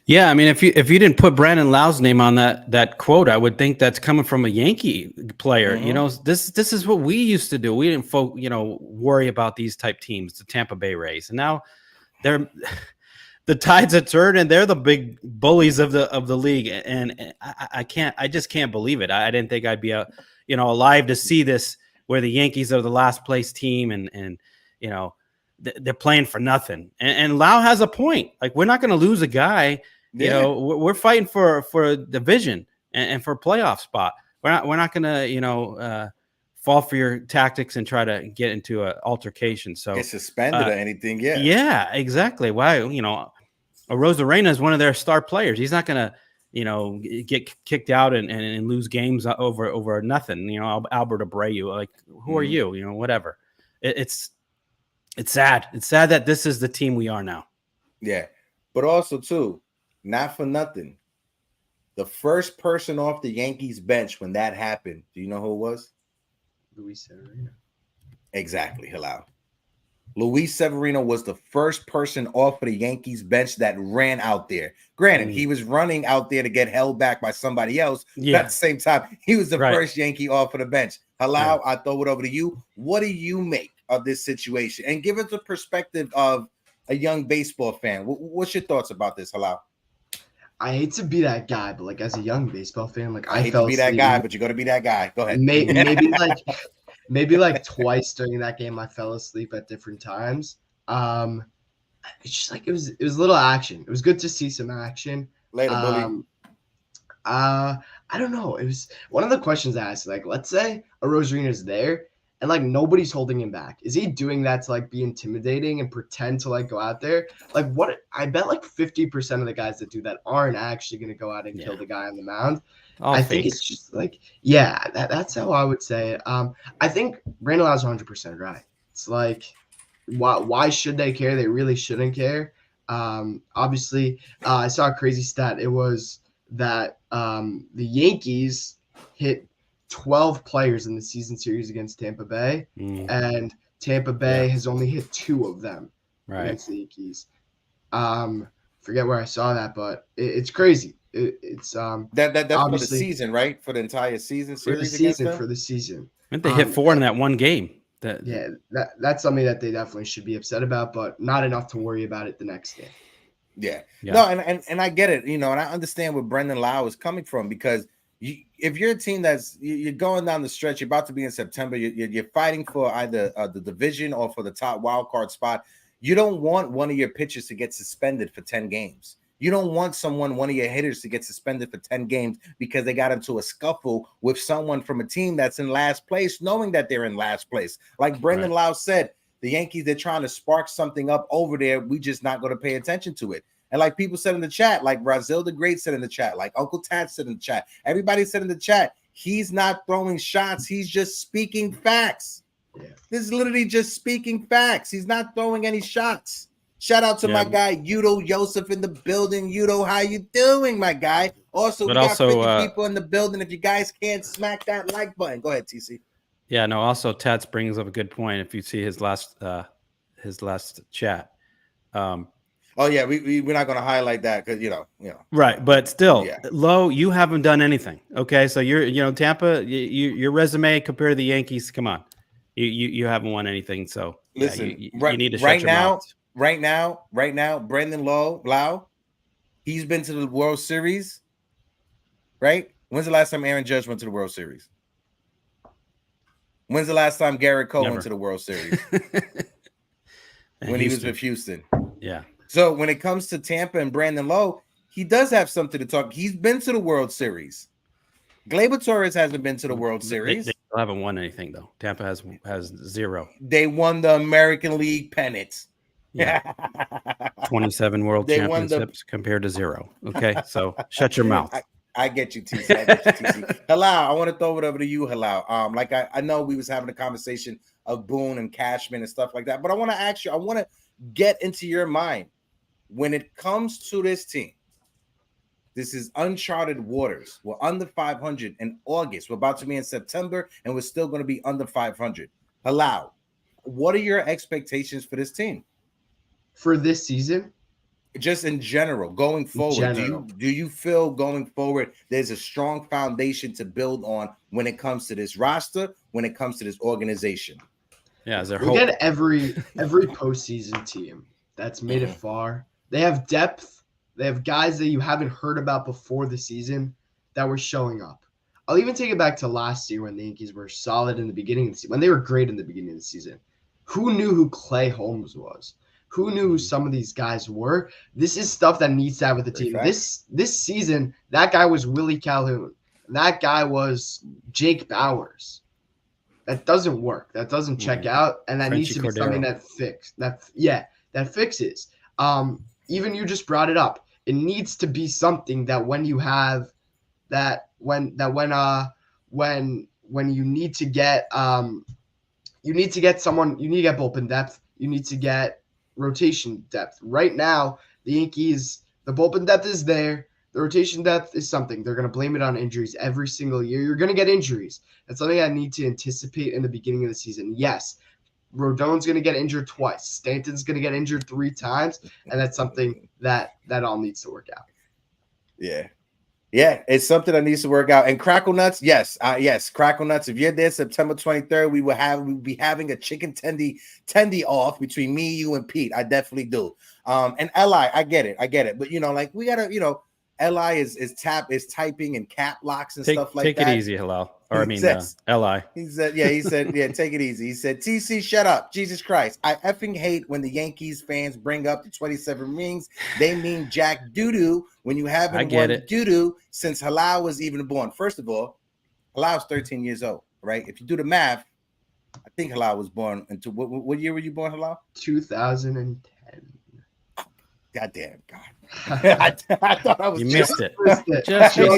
Yeah, I mean, if you didn't put Brandon Lau's name on that quote, I would think that's coming from a Yankee player. You know, this is what we used to do. We didn't worry about these type teams, the Tampa Bay Rays, and now they're the tides have turned, and they're the big bullies of the league. And I just can't believe it. I didn't think I'd be alive to see this, where the Yankees are the last place team, and they're playing for nothing. And Lau has a point. Like, we're not going to lose a guy. We're fighting for a division and for a playoff spot. We're not going to fall for your tactics and try to get into an altercation. So get suspended or anything. Yeah, exactly. Why? Rosarena is one of their star players. He's not going to get kicked out and lose games over nothing. Albert Abreu, like, who are you? Whatever. It's sad. It's sad that this is the team we are now. Yeah, but also too, not for nothing, the first person off the Yankees bench when that happened, do you know who it was? Luis Severino. Exactly, Halal. Luis Severino was the first person off of the Yankees bench that ran out there. Granted, he was running out there to get held back by somebody else. Yeah. But at the same time, he was the first Yankee off of the bench. Halal, I throw it over to you. What do you make of this situation? And give us a perspective of a young baseball fan. What's your thoughts about this, Halal? I hate to be that guy, but like, as a young baseball fan, like, I hate to be that guy, but you're gonna be that guy. Go ahead. Maybe like twice during that game, I fell asleep at different times. It's just like it was a little action. It was good to see some action. Later, bully. I don't know. It was one of the questions I asked. Like, let's say a Rosarena's there, and like nobody's holding him back. Is he doing that to like be intimidating and pretend to like go out there? Like, what? I bet like 50% of the guys that do that aren't actually going to go out and kill the guy on the mound. I think it's just like, that's how I would say it. I think Brandon Lau's 100% right. It's like, why should they care? They really shouldn't care. Obviously, I saw a crazy stat. It was that the Yankees hit 12 players in the season series against Tampa Bay, and Tampa Bay has only hit 2 of them against the Yankees. Forget where I saw that, but it's crazy. It's that's for the season, right? For the entire season series. For the season. I think they hit 4 in that one game. That's something that they definitely should be upset about, but not enough to worry about it the next game. Yeah. No, and I get it, and I understand where Brandon Lau is coming from, because if you're a team you're going down the stretch, you're about to be in September, you're fighting for either the division or for the top wild card spot. You don't want one of your pitchers to get suspended for 10 games. You don't want one of your hitters to get suspended for 10 games because they got into a scuffle with someone from a team that's in last place, knowing that they're in last place. Like Brandon Lau said, the Yankees, they're trying to spark something up over there. We just not going to pay attention to it. And like people said in the chat, like Brazil the Great said in the chat, like Uncle Tat said in the chat, everybody said in the chat, he's not throwing shots. He's just speaking facts. Yeah. This is literally just speaking facts. He's not throwing any shots. Shout out to my guy, Yudo Yosef in the building. Yudo, how you doing, my guy? Also, we got 50 people in the building. If you guys can't smack that like button, go ahead, TC. Yeah, no, also Tats brings up a good point. If you see his last chat. Oh yeah, we're not going to highlight that because you know. Right, but still, Lo, you haven't done anything. Okay, so you're Tampa, your resume compared to the Yankees. Come on, you haven't won anything. So listen, you need to shut your mouth. Right now, Brandon Lau, he's been to the World Series. Right? When's the last time Aaron Judge went to the World Series? When's the last time Garrett Cole went to the World Series? When he was with Houston. Yeah. So when it comes to Tampa and Brandon Lau, he does have something to talk. He's been to the World Series. Gleyber Torres hasn't been to the World Series. They still haven't won anything though. Tampa has 0. They won the American League pennant. Yeah. 27 world championships compared to 0. Okay, so shut your mouth. I get you, TC. Halal, I want to throw it over to you, Halal. Like I know we was having a conversation of Boone and Cashman and stuff like that, but I want to ask you, I want to get into your mind. when it comes to this team, this is uncharted waters. We're under 500 in August. We're about to be in September, and we're still going to be under 500. Halal, what are your expectations for this team? For this season? Just in general, going forward, do you feel going forward there's a strong foundation to build on when it comes to this roster, when it comes to this organization? Yeah, is there hope? Look at every postseason team that's made it far. They have depth. They have guys that you haven't heard about before the season that were showing up. I'll even take it back to last year when the Yankees were solid in the beginning of the season, when they were great in the beginning of the season. Who knew who Clay Holmes was? Who knew who some of these guys were? This is stuff that needs to have with the team. This season, that guy was Willie Calhoun. That guy was Jake Bowers. That doesn't work. That doesn't check out, and that needs to be something that fixes. Even you just brought it up. It needs to be something that when you have when you need to get someone, you need to get bullpen depth. You need to get rotation depth. Right now, the Yankees, the bullpen depth is there. The rotation depth is something. They're going to blame it on injuries every single year. You're going to get injuries. That's something I need to anticipate in the beginning of the season. Yes, Rodon's going to get injured twice. Stanton's going to get injured 3 times, and that's something that all needs to work out. Yeah, it's something that needs to work out. And Crackle Nuts, yes, Crackle Nuts. If you're there September 23rd, we'll be having a chicken tendy off between me, you, and Pete. I definitely do. And Li, I get it. But like we gotta, Li is typing and cap locks and stuff like that. Take it easy, Halal. Or Li. He said, take it easy. He said, TC, shut up. Jesus Christ. I effing hate when the Yankees fans bring up the 27 rings. They mean Jack Doodoo when you haven't won Doodoo since Halal was even born. First of all, Halal's 13 years old, right? If you do the math, I think Halal was born into what year were you born, Halal? 2010. Goddamn God. I thought I was missed it. You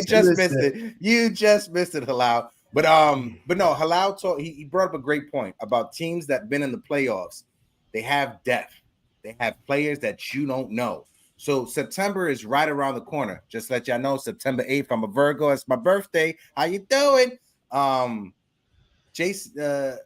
just missed it. You just missed it, Halal. But no, Halal he brought up a great point about teams that been in the playoffs. They have depth. They have players that you don't know. So September is right around the corner. Just to let y'all know, September 8th. I'm a Virgo. It's my birthday. How you doing? Jason,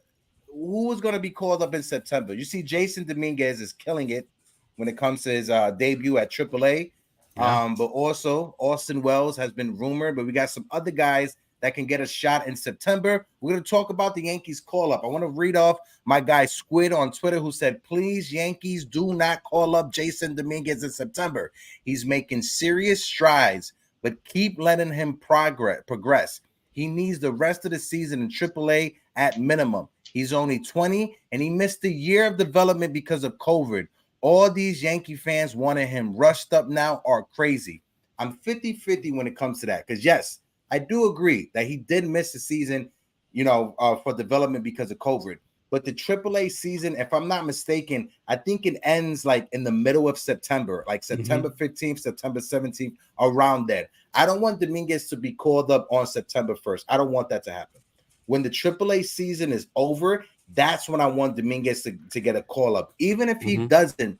who is going to be called up in September? You see, Jason Dominguez is killing it when it comes to his debut at AAA. Yeah. But also Austin Wells has been rumored, but we got some other guys that can get a shot in September. We're going to talk about the Yankees call-up. I want to read off my guy Squid on Twitter who said, please, Yankees, do not call up Jason Dominguez in September. He's making serious strides, but keep letting him progress. He needs the rest of the season in AAA at minimum. He's only 20, and he missed a year of development because of COVID. All these Yankee fans wanting him rushed up now are crazy. I'm 50-50 when it comes to that because, yes, I do agree that he did miss the season, for development because of COVID. But the AAA season, if I'm not mistaken, I think it ends like in the middle of September, like September 15th, September 17th, around then. I don't want Dominguez to be called up on September 1st. I don't want that to happen. When the AAA season is over, that's when I want Dominguez to get a call up. Even if he doesn't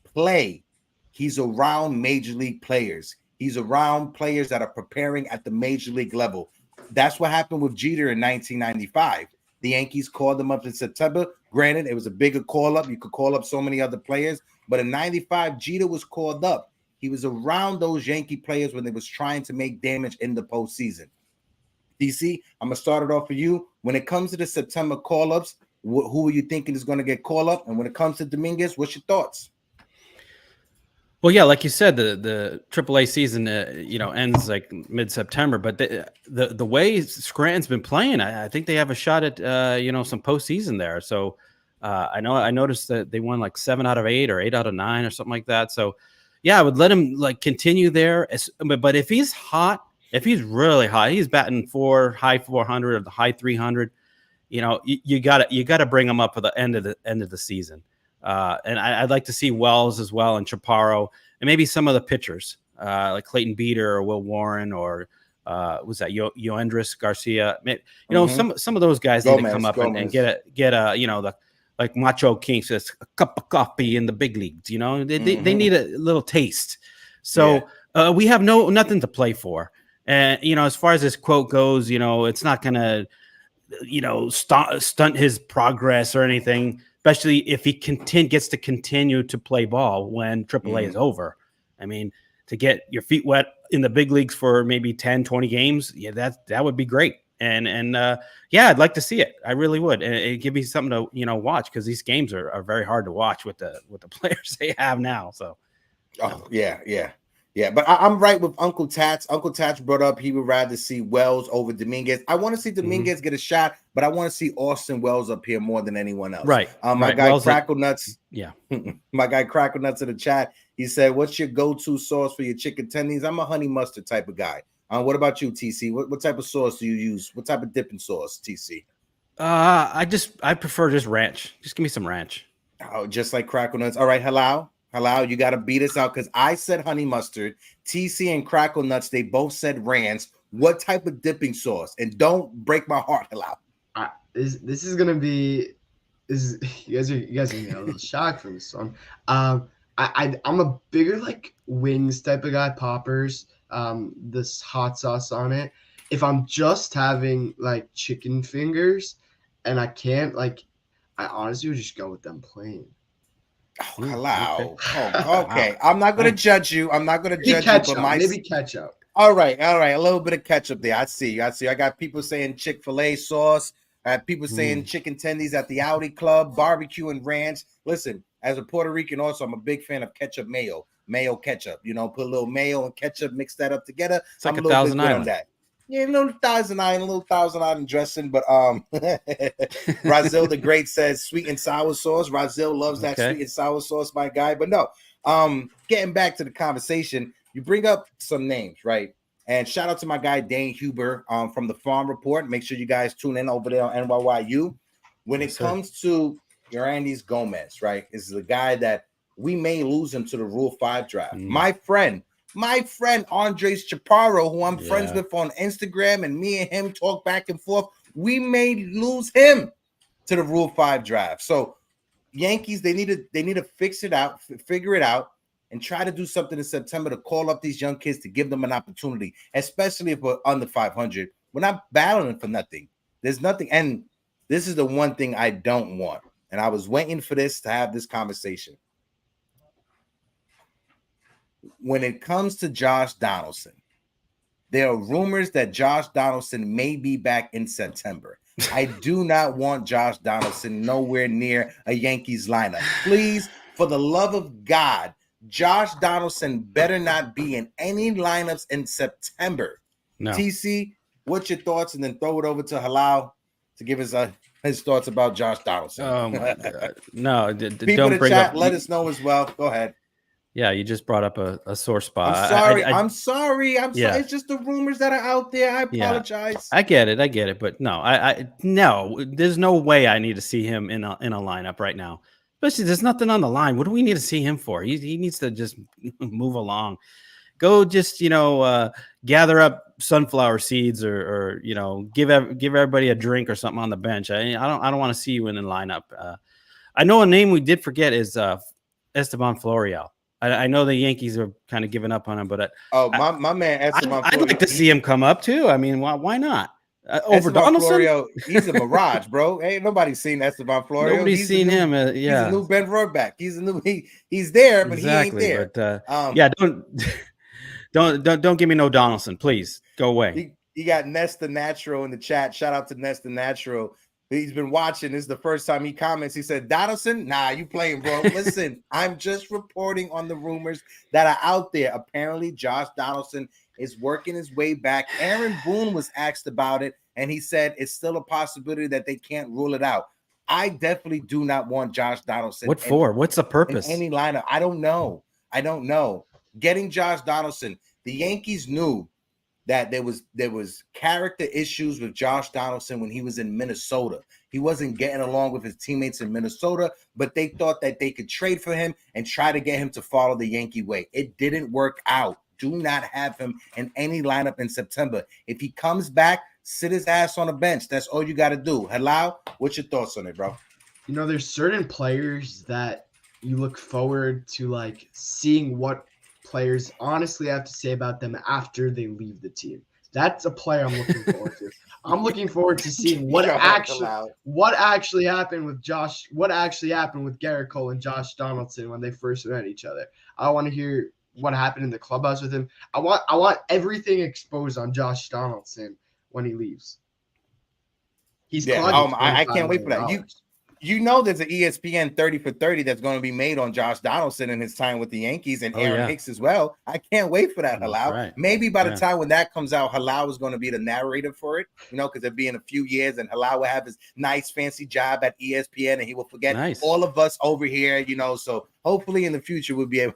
play, he's around major league players. He's around players that are preparing at the major league level. That's what happened with Jeter in 1995. The Yankees called him up in September. Granted, it was a bigger call-up. You could call up so many other players. But in 95, Jeter was called up. He was around those Yankee players when they was trying to make damage in the postseason. DC, I'm going to start it off for you. When it comes to the September call-ups, who are you thinking is going to get called up? And when it comes to Dominguez, what's your thoughts? Well, yeah, like you said, the AAA season, ends like mid-September. But the way Scranton's been playing, I think they have a shot at some postseason there. So I noticed that they won like 7 out of 8 or 8 out of 9 or something like that. So yeah, I would let him like continue there. But if he's hot, if he's really hot, he's batting high 400 or the high 300. You gotta bring him up for the end of the season. And I'd like to see Wells as well and Chaparro and maybe some of the pitchers like Clayton Beater or Will Warren or was that Yoendris Garcia? Some of those guys need to come up and get a like Macho King says, a cup of coffee in the big leagues. You know, they need a little taste. So we have nothing to play for. And, you know, as far as this quote goes, you know, it's not going to, you know, stunt his progress or anything, especially if he gets to continue to play ball when AAA is over. I mean, to get your feet wet in the big leagues for maybe 10, 20 games, that would be great. And I'd like to see it. I really would. And it give me something to, you know, watch, because these games are very hard to watch with the players they have now. So, yeah, but I'm right with Uncle Tats. Uncle Tats brought up he would rather see Wells over Dominguez. I want to see Dominguez get a shot, but I want to see Austin Wells up here more than anyone else. Right. My guy Wells Crackle Nuts. Yeah. My guy Crackle Nuts in the chat. He said, "What's your go-to sauce for your chicken tendies?" I'm a honey mustard type of guy. What about you, TC? What type of sauce do you use? What type of dipping sauce, TC? I prefer just ranch. Just give me some ranch. Oh, just like Crackle Nuts. All right, Hello, you got to beat us out, because I said honey mustard. TC and Crackle Nuts, they both said ranch. What type of dipping sauce? And don't break my heart, hello. This is gonna be you guys are gonna get a little shocked from this one. I'm a bigger like wings type of guy, poppers. This hot sauce on it. If I'm just having like chicken fingers and I can't, like, I honestly would just go with them plain. Oh, hello. Okay. I'm not going to judge you. I'm not going to judge you, but maybe ketchup. All right. A little bit of ketchup there. I see. I got people saying Chick-fil-A sauce. I have people saying chicken tendies at the Audi Club, barbecue and ranch. Listen, as a Puerto Rican, also, I'm a big fan of ketchup mayo ketchup. You know, put a little mayo and ketchup, mix that up together. It's like I'm a Thousand Island on that. Yeah, a little Thousand Island dressing, but Razil the Great says sweet and sour sauce. Razil loves that sweet and sour sauce, my guy. But no, getting back to the conversation, you bring up some names, right? And shout out to my guy Dane Huber from the Farm Report. Make sure you guys tune in over there on NYYU. When it comes to Yorandes Gomez, right, is the guy that we may lose him to the Rule 5 draft. My friend Andres Chaparro, who I'm friends with on Instagram, and me and him talk back and forth, we may lose him to the Rule 5 draft. So Yankees, they need to figure it out, and try to do something in September to call up these young kids to give them an opportunity, especially if we're under 500. We're not battling for nothing. There's nothing, and this is the one thing I don't want. And I was waiting for this to have this conversation. When it comes to Josh Donaldson, there are rumors that Josh Donaldson may be back in September. I do not want Josh Donaldson nowhere near a Yankees lineup. Please, for the love of God, Josh Donaldson better not be in any lineups in September. No. TC, what's your thoughts? And then throw it over to Halal to give us his thoughts about Josh Donaldson. Oh, my God. No, people don't in the bring chat, up. Let us know as well. Go ahead. Yeah, you just brought up a sore spot. I'm sorry. It's just the rumors that are out there. I apologize. I get it. But no, no. There's no way I need to see him in a lineup right now. Especially, there's nothing on the line. What do we need to see him for? He needs to just move along. Go just gather up sunflower seeds or give everybody a drink or something on the bench. I don't want to see you in the lineup. I know a name we did forget is Esteban Florial. I know the Yankees are kind of giving up on him, but my man Esteban I'd like to see him come up too. I mean, why not? Over Donaldson, Florio, he's a mirage, bro. Ain't nobody seen Esteban Florio. Nobody's seen him. He's a new Ben Rohrback. He's there, but exactly, he ain't there. But don't give me no Donaldson, please. Go away. He got Nesta Natural in the chat. Shout out to Nesta Natural. He's been watching. This is the first time he comments. He said, Donaldson, nah, you playing, bro. Listen, I'm just reporting on the rumors that are out there. Apparently, Josh Donaldson is working his way back. Aaron Boone was asked about it, and he said it's still a possibility that they can't rule it out. I definitely do not want Josh Donaldson. What for? What's the purpose? In any lineup. I don't know. Getting Josh Donaldson, the Yankees knew that there was character issues with Josh Donaldson when he was in Minnesota. He wasn't getting along with his teammates in Minnesota, but they thought that they could trade for him and try to get him to follow the Yankee way. It didn't work out. Do not have him in any lineup in September. If he comes back, sit his ass on the bench. That's all you got to do. Halal, what's your thoughts on it, bro? there's certain players that you look forward to, like, seeing what players honestly have to say about them after they leave the team. That's a player I'm looking forward to. I'm looking forward to seeing what actually happened with Garrett Cole and Josh Donaldson when they first met each other. I want to hear what happened in the clubhouse with him. I want everything exposed on Josh Donaldson when he leaves. He's I can't wait for that. You know, there's an ESPN 30 for 30 that's going to be made on Josh Donaldson and his time with the Yankees and Aaron Hicks as well. I can't wait for that, Halal. Right. Maybe by the time when that comes out, Halal is going to be the narrator for it, because it'll be in a few years and Halal will have his nice, fancy job at ESPN and he will forget all of us over here, so hopefully in the future we'll be able.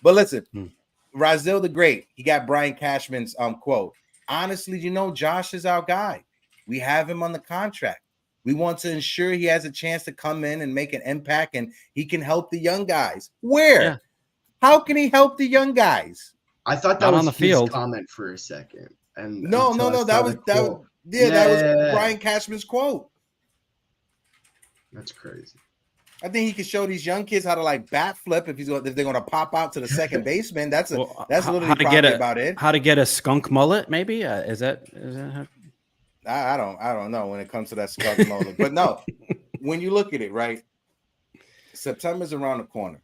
But listen, Razil the Great, he got Brian Cashman's quote. Honestly, Josh is our guy. We have him on the contract. We want to ensure he has a chance to come in and make an impact and he can help the young guys. Where? Yeah. How can he help the young guys? I thought that was on the field comment for a second. And no. That was Brian Cashman's quote. That's crazy. I think he could show these young kids how to like bat flip if they're going to pop out to the second baseman. That's literally probably about it. How to get a skunk mullet? Maybe is that how? I don't know when it comes to that skunk moment. But no, when you look at it, right, September's around the corner.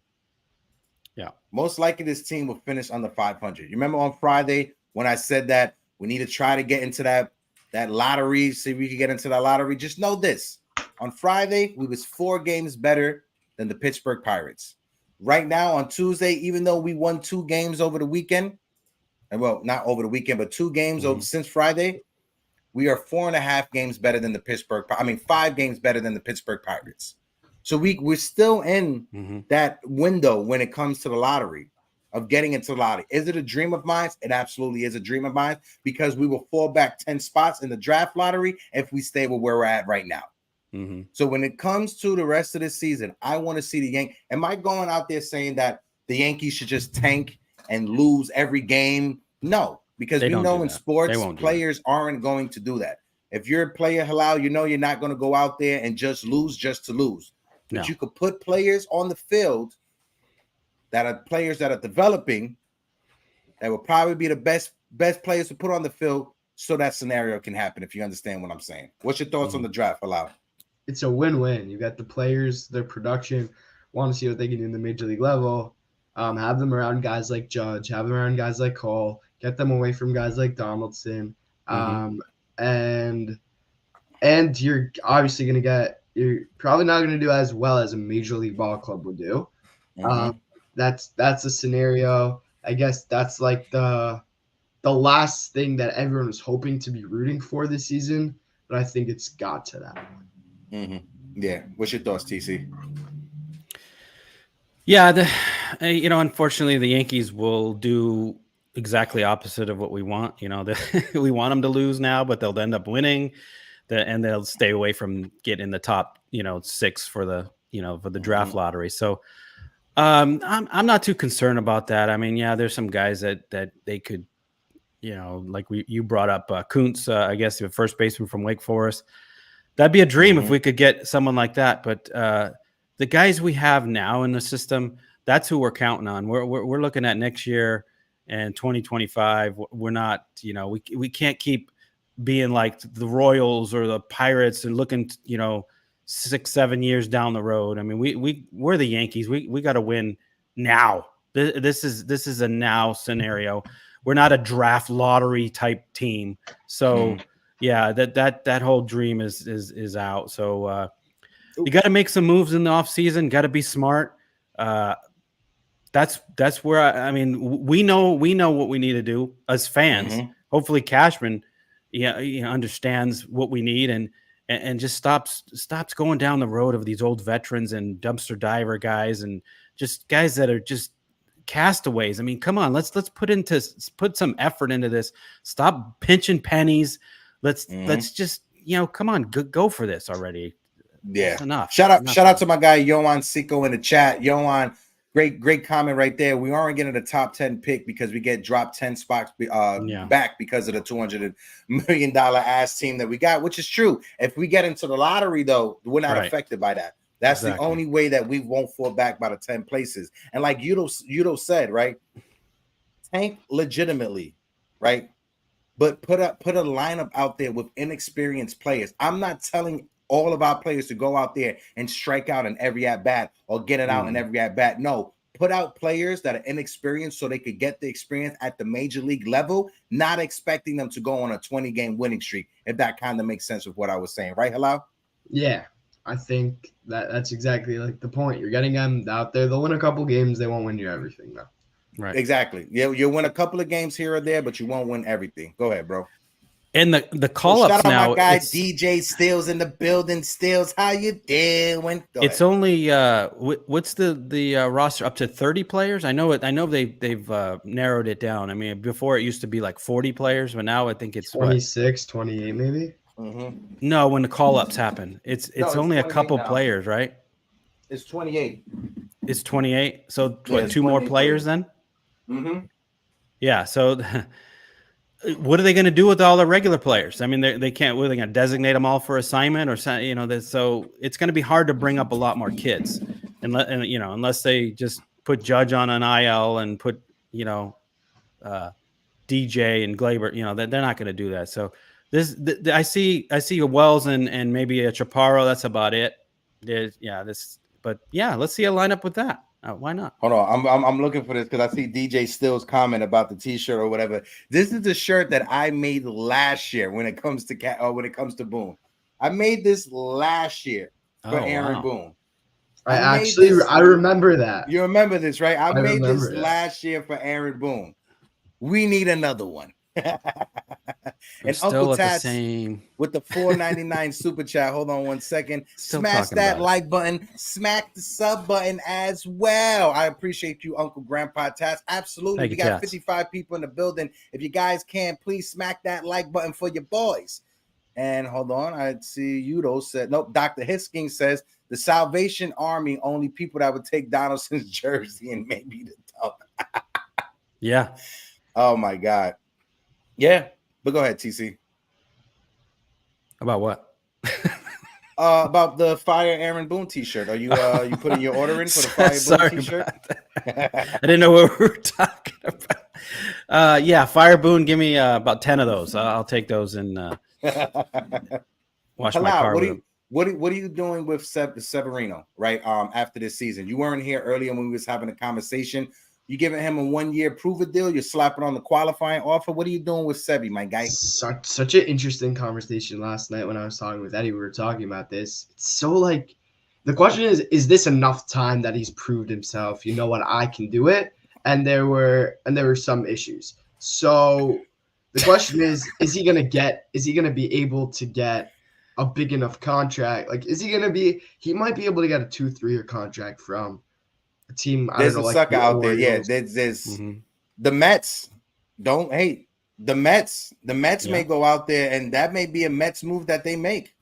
Yeah. Most likely this team will finish under 500. You remember on Friday when I said that we need to try to get into that lottery, see if we can get into that lottery? Just know this. On Friday, we was 4 games better than the Pittsburgh Pirates. Right now on Tuesday, even though we won 2 games over the weekend, and well, not over the weekend, but 2 games since Friday, we are 4.5 games better than the 5 games better than the Pittsburgh Pirates. So we're still in that window when it comes to the lottery of getting into the lottery. Is it a dream of mine? It absolutely is a dream of mine because we will fall back 10 spots in the draft lottery if we stay with where we're at right now. So when it comes to the rest of the season, I want to see the Yankees. Am I going out there saying that the Yankees should just tank and lose every game? No. Because we know in sports, players aren't going to do that. If you're a player, Halal, you're not going to go out there and just lose just to lose. But you could put players on the field that are players that are developing that will probably be the best players to put on the field so that scenario can happen, if you understand what I'm saying. What's your thoughts on the draft, Halal? It's a win-win. You got the players, their production, want to see what they can do in the major league level, have them around guys like Judge, have them around guys like Cole, get them away from guys like Donaldson. And you're obviously going to you're probably not going to do as well as a major league ball club would do. That's a scenario. I guess that's like the last thing that everyone was hoping to be rooting for this season, but I think it's got to that point. Yeah. What's your thoughts, TC? Yeah. Unfortunately, the Yankees will do exactly opposite of what we want. We want them to lose now, but they'll end up winning, and they'll stay away from getting the top, 6 for the draft lottery. So I'm not too concerned about that. I mean, yeah, there's some guys that they could, like you brought up Kuntz, I guess the first baseman from Wake Forest. That'd be a dream if we could get someone like that. But the guys we have now in the system, that's who we're counting on. We're looking at next year and 2025. We're not, we can't keep being like the Royals or the Pirates and looking, 6-7 years down the road. I mean, we're the Yankees. We got to win now. This is a now scenario. We're not a draft lottery type team. So yeah, that whole dream is out. So you got to make some moves in the off season. Got to be smart. That's where I mean, we know what we need to do as fans. Hopefully Cashman, understands what we need and just stops going down the road of these old veterans and dumpster diver guys and just guys that are just castaways. I mean, come on, let's put some effort into this. Stop pinching pennies. Let's just come on, go for this already. Yeah, that's enough. Shout out to my guy Yohan Siko in the chat. Yohan, Great comment right there. We aren't getting a top 10 pick because we get dropped 10 spots back because of the $200 million ass team that we got, which is true. If we get into the lottery, though, we're not affected by that. That's the only way that we won't fall back by the 10 places. And like Yudo said, right? Tank legitimately, right? But put a lineup out there with inexperienced players. I'm not telling all of our players to go out there and strike out in every at bat or get it out in every at bat. No, put out players that are inexperienced so they could get the experience at the major league level, not expecting them to go on a 20-game winning streak. If that kind of makes sense with what I was saying, right, Hello? Yeah, I think that's exactly like the point. You're getting them out there. They'll win a couple games. They won't win you everything, though. Right. Exactly. You'll win a couple of games here or there, but you won't win everything. Go ahead, bro. And the call-ups shout out now, my guy DJ Stills in the building. Stills, how you doing? It's only what's the roster up to 30 players? I know they've narrowed it down. I mean, before it used to be like 40 players, but now I think it's 26, 28 maybe. No, when the call-ups happen, it's only a couple players, right? It's 28. It's 28. So what, 2 more players then? Yeah. So. What are they going to do with all the regular players? I mean, they can't. What are they going to designate them all for assignment or so it's going to be hard to bring up a lot more kids, unless they just put Judge on an IL and put DJ and Glaber. They're not going to do that. So I see a Wells and maybe a Chaparro. That's about it. Let's see a lineup with that. Why not? Hold on, I'm looking for this because I see DJ Stills comment about the T-shirt or whatever. This is the shirt that I made last year when it comes to Boone. I made this last year for Aaron Boone. I remember that. You remember this, right? I made this last year for Aaron Boone. We need another one. And Uncle Tats with the $4.99 super chat. Hold on one second. Smash that like button. Smack the sub button as well. I appreciate you, Uncle Grandpa Tats. Absolutely. We got 55 people in the building. If you guys can, please smack that like button for your boys. And hold on. I see Yudo said, nope. Dr. Hisking says the Salvation Army, only people that would take Donaldson's jersey and maybe the top. Yeah. Oh my God. Yeah. But go ahead, TC. About what? About the Fire Aaron Boone T-shirt. Are you putting your order in for the Fire Boone T-shirt? I didn't know what we were talking about. Fire Boone. Give me about 10 of those. I'll take those and wash my car. What are you doing with Severino? Right. After this season, you weren't here earlier when we was having a conversation. You giving him a 1-year prove-it deal? You're slapping on the qualifying offer. What are you doing with Sevi, my guy? Such an interesting conversation last night when I was talking with Eddie. We were talking about this. It's so like the question is this enough time that he's proved himself? You know what, I can do it. And there were some issues. So the question is he gonna be able to get a big enough contract? Like, he might be able to get a 2-3-year contract from a team. There's a sucker out there. Yeah, there's the Mets. Don't hate the Mets. The Mets may go out there, and that may be a Mets move that they make.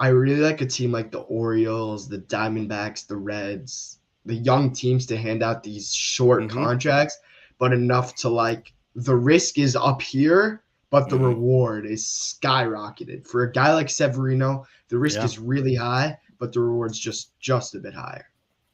I really like a team like the Orioles, the Diamondbacks, the Reds, the young teams to hand out these short contracts, but enough to like the risk is up here, but the reward is skyrocketed. For a guy like Severino, the risk is really high, but the reward's just a bit higher.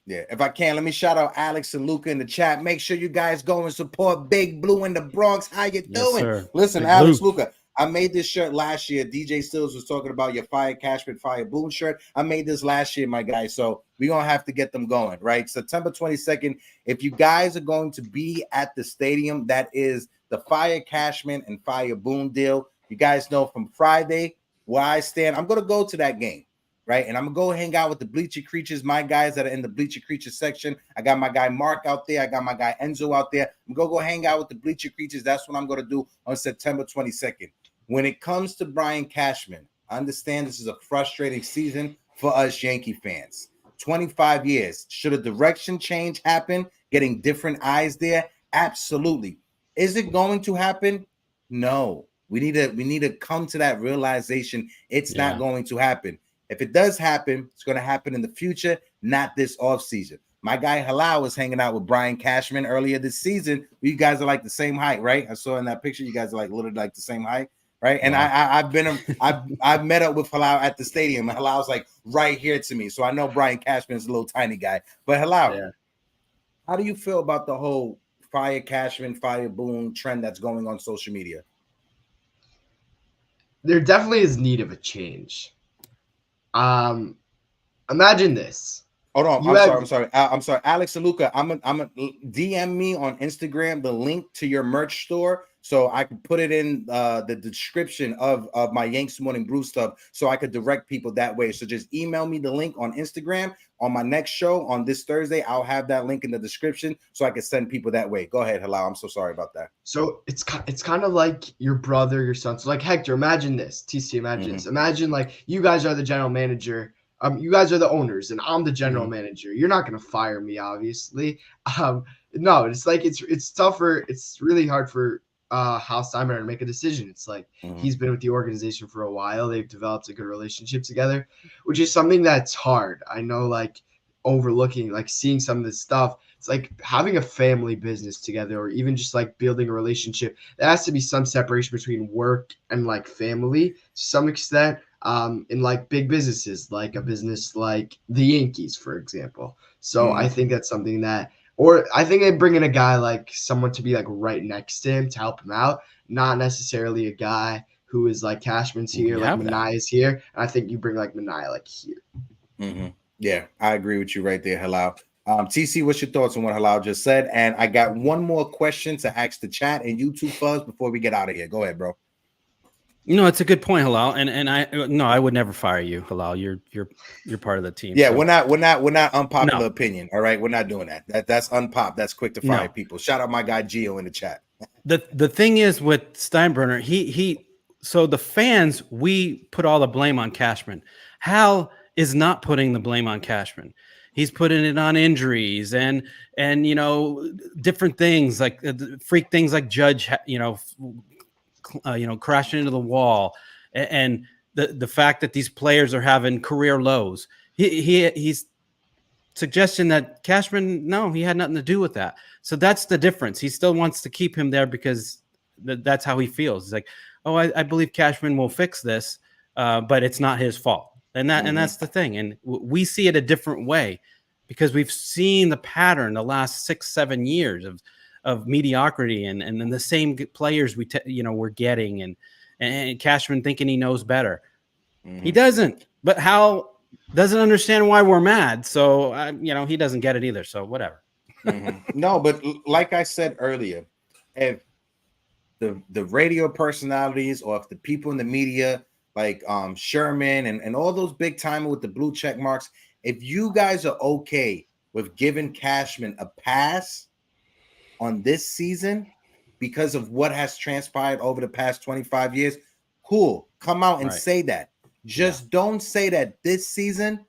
Yeah, if I can, let me shout out Alex and Luca in the chat. Make sure you guys go and support Big Blue in the Bronx. How you doing? Sir. Listen, Big Alex, Blue. Luca, I made this shirt last year. DJ Stills was talking about your Fire Cashman, Fire Boone shirt. I made this last year, my guy. So we're going to have to get them going, right? September 22nd. If you guys are going to be at the stadium, that is the Fire Cashman and Fire Boone deal. You guys know from Friday where I stand. I'm going to go to that game. Right, and I'm gonna go hang out with the Bleacher Creatures, my guys that are in the Bleacher Creatures section. I got my guy Mark out there. I got my guy Enzo out there. I'm gonna go hang out with the Bleacher Creatures. That's what I'm gonna do on September 22nd. When it comes to Brian Cashman, I understand this is a frustrating season for us Yankee fans. 25 years. Should a direction change happen? Getting different eyes there? Absolutely. Is it going to happen? No. We need to come to that realization. It's not going to happen. If it does happen, it's going to happen in the future, not this offseason. My guy Halal was hanging out with Brian Cashman earlier this season. You guys are like the same height, right? I saw in that picture you guys are like literally like the same height, right? And wow. I've met up with Halal at the stadium. Halal's like right here to me, so I know Brian Cashman's a little tiny guy. But Halal, how do you feel about the whole fire Cashman, fire Boone trend that's going on social media? There definitely is need of a change. Imagine this. Hold on. I'm sorry. Alex and Luca, I'm a DM me on Instagram the link to your merch store so I can put it in the description of my Yankees Morning Brew stuff so I could direct people that way. So just email me the link on Instagram. On my next show on this Thursday, I'll have that link in the description so I can send people that way. Go ahead, Halal. I'm so sorry about that. So it's kind of like your brother, your son. So like Hector, imagine this. TC, imagine this. Imagine like you guys are the general manager. You guys are the owners, and I'm the general manager. You're not gonna fire me, obviously. No, it's like it's tougher. It's really hard for Hal Steinbrenner to make a decision. It's like he's been with the organization for a while. They've developed a good relationship together, which is something that's hard. I know, like overlooking, like seeing some of this stuff. It's like having a family business together, or even just like building a relationship. There has to be some separation between work and like family to some extent. In like big businesses, like a business like the Yankees, for example. So I think that's something that, or I think they bring in a guy like someone to be like right next to him to help him out, not necessarily a guy who is like Cashman's here, like Manai is here. And I think you bring like Manai like here. Yeah, I agree with you right there, Halal. TC, what's your thoughts on what Halal just said? And I got one more question to ask the chat and you two Fuzz before we get out of here. Go ahead, bro. No, it's a good point, Halal, and I would never fire you, Halal. You're part of the team. Yeah, so. we're not unpopular opinion. All right, we're not doing that. That's unpop. That's quick to fire people. Shout out my guy Gio in the chat. The thing is with Steinbrenner, so the fans, we put all the blame on Cashman. Hal is not putting the blame on Cashman. He's putting it on injuries and different things like freak things like Judge, crashing into the wall, and the fact that these players are having career lows. He's suggesting that Cashman, no, he had nothing to do with that. So that's the difference. He still wants to keep him there because that's how he feels. It's like, oh, I believe Cashman will fix this, but it's not his fault. And that's the thing. And we see it a different way because we've seen the pattern the last 6-7 years of mediocrity and the same players we're getting and Cashman thinking he knows better. He doesn't, but Hal doesn't understand why we're mad. So, he doesn't get it either. So whatever. No, but like I said earlier, if the radio personalities or if the people in the media like Sherman and all those big timers with the blue check marks, if you guys are okay with giving Cashman a pass on this season because of what has transpired over the past 25 years, cool. Come out and say that. Just don't say that this season,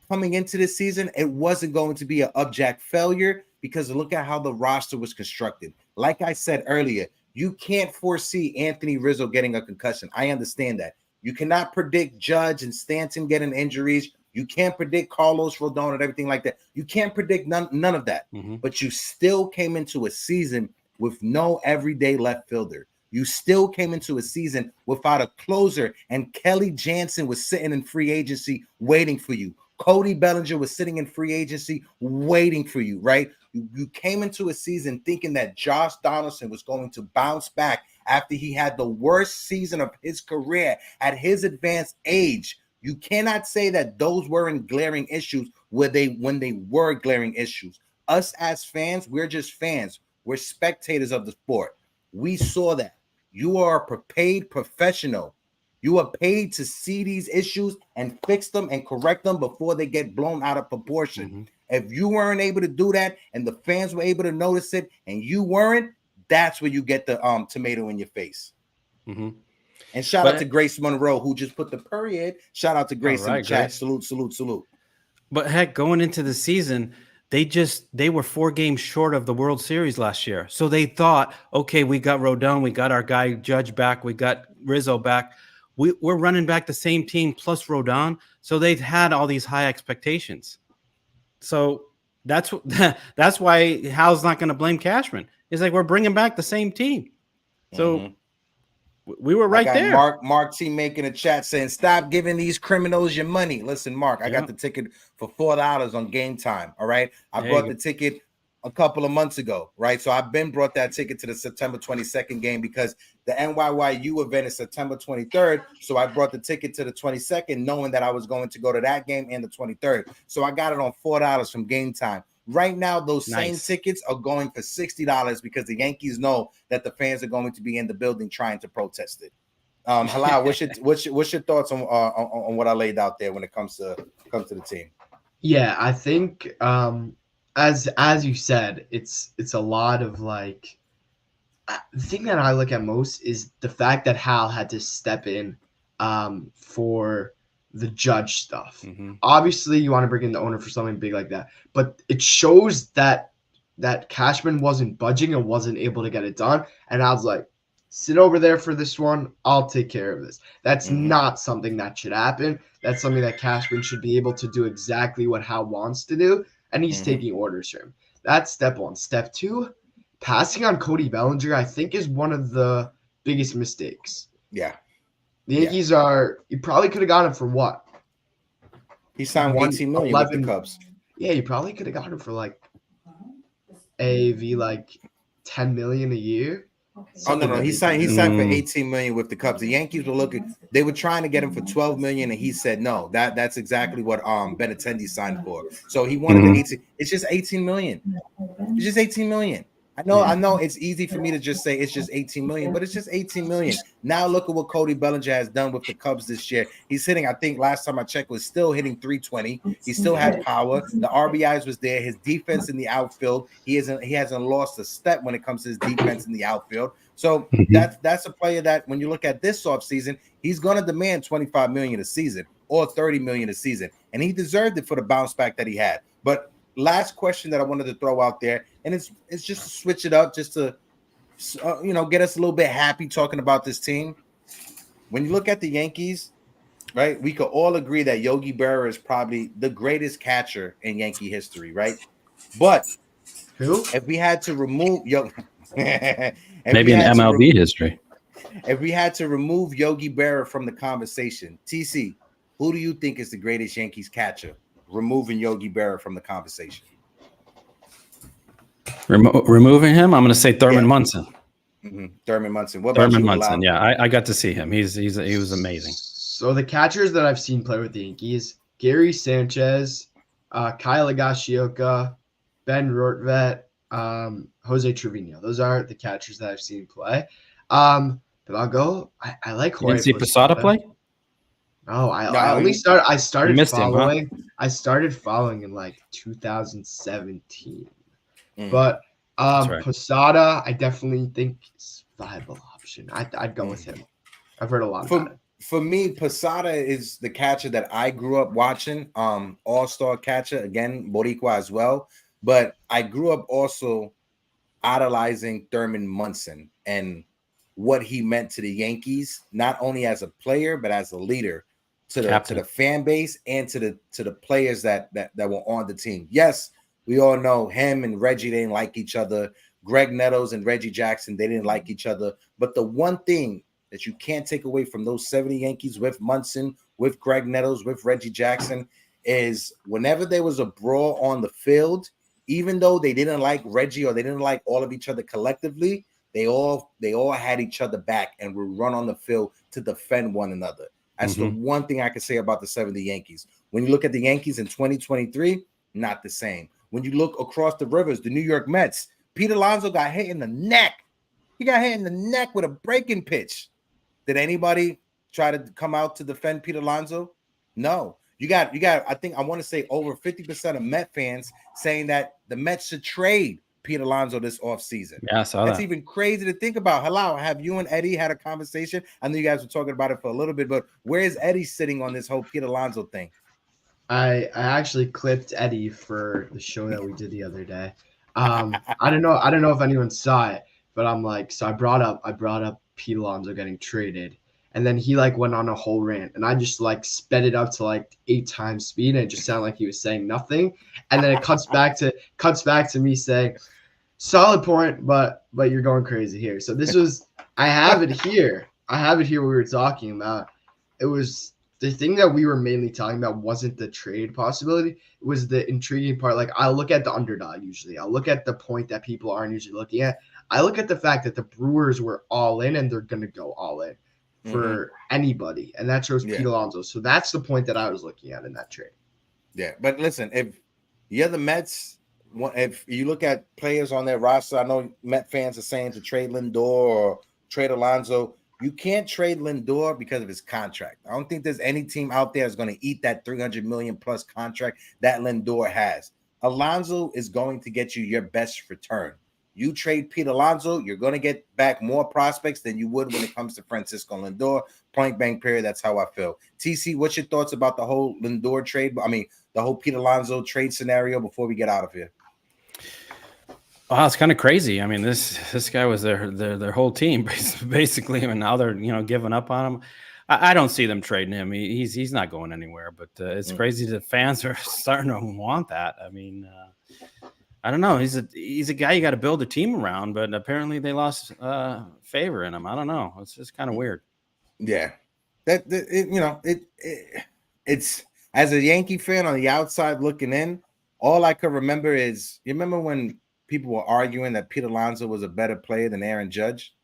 coming into this season, it wasn't going to be an abject failure because look at how the roster was constructed. Like I said earlier, you can't foresee Anthony Rizzo getting a concussion. I understand that. You cannot predict Judge and Stanton getting injuries. You can't predict Carlos Rodon and everything like that. You can't predict none of that. But you still came into a season with no everyday left fielder. You still came into a season without a closer, and Kelly Jansen was sitting in free agency waiting for you. Cody Bellinger was sitting in free agency waiting for you, right? You came into a season thinking that Josh Donaldson was going to bounce back after he had the worst season of his career at his advanced age. You cannot say that those weren't glaring issues when they were glaring issues. Us as fans, we're just fans. We're spectators of the sport. We saw that. You are a paid professional. You are paid to see these issues and fix them and correct them before they get blown out of proportion. If you weren't able to do that and the fans were able to notice it and you weren't, that's where you get the tomato in your face. And shout out to Grace Monroe, who just put the period. Shout out to Grace in the chat. Salute, salute, salute. But heck, going into the season, they were 4 games short of the World Series last year. So they thought, okay, we got Rodon, we got our guy Judge back, we got Rizzo back. We're running back the same team plus Rodon. So they've had all these high expectations. So that's why Hal's not going to blame Cashman. It's like we're bringing back the same team. So we were right there. Mark T making a chat saying, "Stop giving these criminals your money." Listen, Mark, I got the ticket for $4 on Game Time. All right, I brought the ticket a couple of months ago, right? So I've been brought that ticket to the September 22nd game because the NYYU event is September 23rd. So I brought the ticket to the 22nd, knowing that I was going to go to that game and the 23rd. So I got it on $4 from Game Time. Right now, those same tickets are going for $60 because the Yankees know that the fans are going to be in the building trying to protest it. Halal, what's your thoughts on what I laid out there when it comes to the team? Yeah, I think as you said, it's a lot of like the thing that I look at most is the fact that Hal had to step in for the Judge stuff. Obviously, you want to bring in the owner for something big like that, but it shows that Cashman wasn't budging and wasn't able to get it done. And I was like, sit over there for this one. I'll take care of this. That's not something that should happen. That's something that Cashman should be able to do exactly what Hal wants to do, and he's taking orders from him. That's step one. Step two, passing on Cody Bellinger, I think, is one of the biggest mistakes. Yeah. The Yankees you probably could have got him for what? He signed $18 million with the Cubs. Yeah, you probably could have got him for like AAV like $10 million a year. Oh no, he signed for $18 million with the Cubs. The Yankees were they were trying to get him for $12 million, and he said no. That's exactly what Benintendi signed for. So he wanted the 18. It's just $18 million. It's just $18 million. I know it's easy for me to just say it's just $18 million, but it's just $18 million. Now look at what Cody Bellinger has done with the Cubs this year. He's hitting, I think last time I checked, was still hitting 320. He still had power. The RBIs was there. His defense in the outfield, he hasn't lost a step when it comes to his defense in the outfield. So that's a player that when you look at this offseason, he's going to demand $25 million a season or $30 million a season, and he deserved it for the bounce back that he had. But last question that I wanted to throw out there, and it's just to switch it up, just to get us a little bit happy talking about this team. When you look at the Yankees, right, we could all agree that Yogi Berra is probably the greatest catcher in Yankee history, right? But if we had to remove maybe in MLB history, if we had to remove Yogi Berra from the conversation, TC, who do you think is the greatest Yankees catcher? Removing Yogi Berra from the conversation. Removing him, I'm going to say Thurman Munson. Thurman Munson. What about Thurman Munson? Yeah, I got to see him. He was amazing. So the catchers that I've seen play with the Yankees: Gary Sanchez, Kyle Higashioka, Ben Rortvedt, Jose Trevino. Those are the catchers that I've seen play. But I'll go. I like Jorge. You didn't see Posada play? No, I started following. Him, huh? I started following in like 2017. But right. Posada, I definitely think is a viable option. I'd go with him. I've heard a lot about it. For me, Posada is the catcher that I grew up watching. All-star catcher, again, Boricua as well. But I grew up also idolizing Thurman Munson and what he meant to the Yankees, not only as a player, but as a leader to the fan base and to the players that were on the team. Yes, we all know him and Reggie, they didn't like each other. Greg Nettles and Reggie Jackson, they didn't like each other. But the one thing that you can't take away from those 70 Yankees with Munson, with Greg Nettles, with Reggie Jackson, is whenever there was a brawl on the field, even though they didn't like Reggie or they didn't like all of each other collectively, they all had each other back and would run on the field to defend one another. That's the one thing I can say about the 70 Yankees. When you look at the Yankees in 2023, not the same. When you look across the rivers, the New York Mets, Pete Alonso got hit in the neck. He got hit in the neck with a breaking pitch. Did anybody try to come out to defend Pete Alonso? No. You got, I think I want to say over 50% of Met fans saying that the Mets should trade Pete Alonso this offseason. Yeah, I saw That's that. even crazy to think about. Hello, have you and Eddie had a conversation? I know you guys were talking about it for a little bit, but where is Eddie sitting on this whole Pete Alonso thing? I actually clipped Eddie for the show that we did the other day. I don't know if anyone saw it, but I'm like, so I brought up Pete Alonso getting traded, And then he like went on a whole rant, and I just like sped it up to like 8 times speed, and it just sounded like he was saying nothing. And then it cuts back to me saying, "Solid point, but you're going crazy here." So this was, I have it here. We were talking about. It was the thing that we were mainly talking about wasn't the trade possibility. It was the intriguing part. Like, I look at the underdog usually. I look at the point that people aren't usually looking at. I look at the fact that the Brewers were all in, and they're going to go all in for anybody. And that shows Pete Alonso. So that's the point that I was looking at in that trade. Yeah, but listen, if you're the Mets, if you look at players on their roster, I know Met fans are saying to trade Lindor or trade Alonso. You can't trade Lindor because of his contract. I don't think there's any team out there that's going to eat that $300 million plus contract that Lindor has. Alonso is going to get you your best return. You trade Pete Alonso, you're going to get back more prospects than you would when it comes to Francisco Lindor. Point blank period. That's how I feel. TC, what's your thoughts about the whole Lindor trade? I mean, the whole Pete Alonso trade scenario before we get out of here. Wow, it's kind of crazy. I mean, this guy was their whole team basically. I mean, now they're giving up on him. I don't see them trading him. He's not going anywhere. But it's crazy that fans are starting to want that. I mean, I don't know. He's a guy you got to build a team around, but apparently they lost favor in him. I don't know. It's just kind of weird. Yeah, it's as a Yankee fan on the outside looking in. All I could remember is, you remember when people were arguing that Pete Alonso was a better player than Aaron Judge?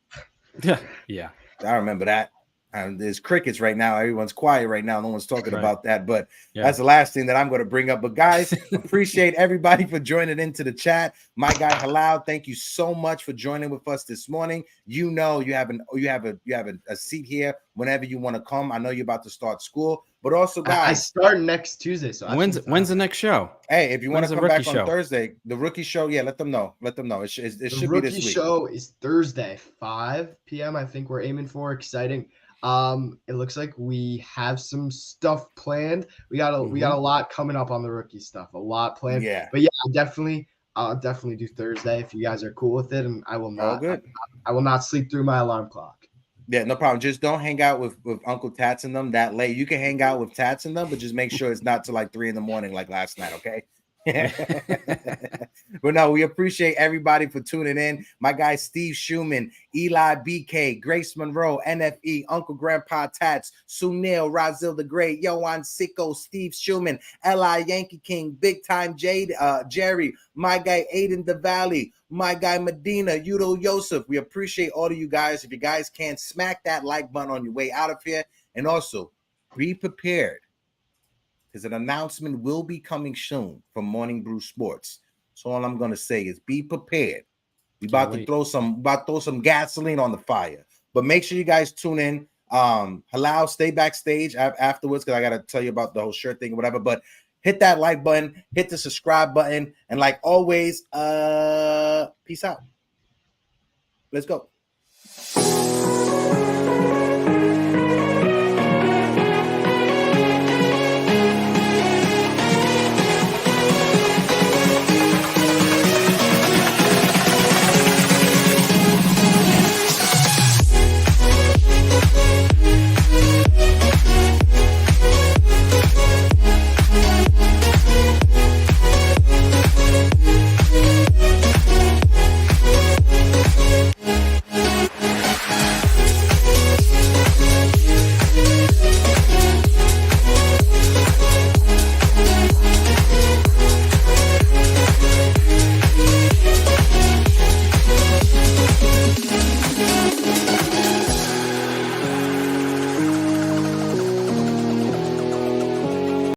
Yeah. I remember that. There's crickets right now. Everyone's quiet right now. No one's talking about that, but that's the last thing that I'm going to bring up. But guys, appreciate everybody for joining into the chat. My guy Halal, thank you so much for joining with us this morning. You know, you have a seat here whenever you want to come. I know you're about to start school, but also guys, I start next Tuesday. So when's the next show? Hey, if you want to come back on Thursday, the rookie show, let them know. It should be this week. The rookie show is Thursday, 5 p.m. I think we're aiming for. Exciting. It looks like we have some stuff planned. We got a lot coming up on the rookie stuff. A lot planned. Yeah. But yeah, I'll definitely do Thursday if you guys are cool with it, and I will not. I will not sleep through my alarm clock. Yeah, no problem. Just don't hang out with Uncle Tats and them that late. You can hang out with Tats and them, but just make sure it's not till like 3 a.m. like last night, okay? But no, we appreciate everybody for tuning in. My guy Steve Schumann, Eli BK, Grace Monroe, NFE, Uncle Grandpa Tats, Sunil, Razil the Great, Yohan Sicko, Steve Schumann, Li Yankee King, Big Time Jade, Jerry, my guy Aiden the Valley, my guy Medina, Udo Yosef. We appreciate all of you guys. If you guys can, smack that like button on your way out of here, and also be prepared, because an announcement will be coming soon from Morning Brew Sports. So all I'm going to say is be prepared. We about to throw some gasoline on the fire. But make sure you guys tune in. Halal, stay backstage afterwards, because I got to tell you about the whole shirt thing or whatever. But hit that like button, hit the subscribe button, and like always, peace out. Let's go.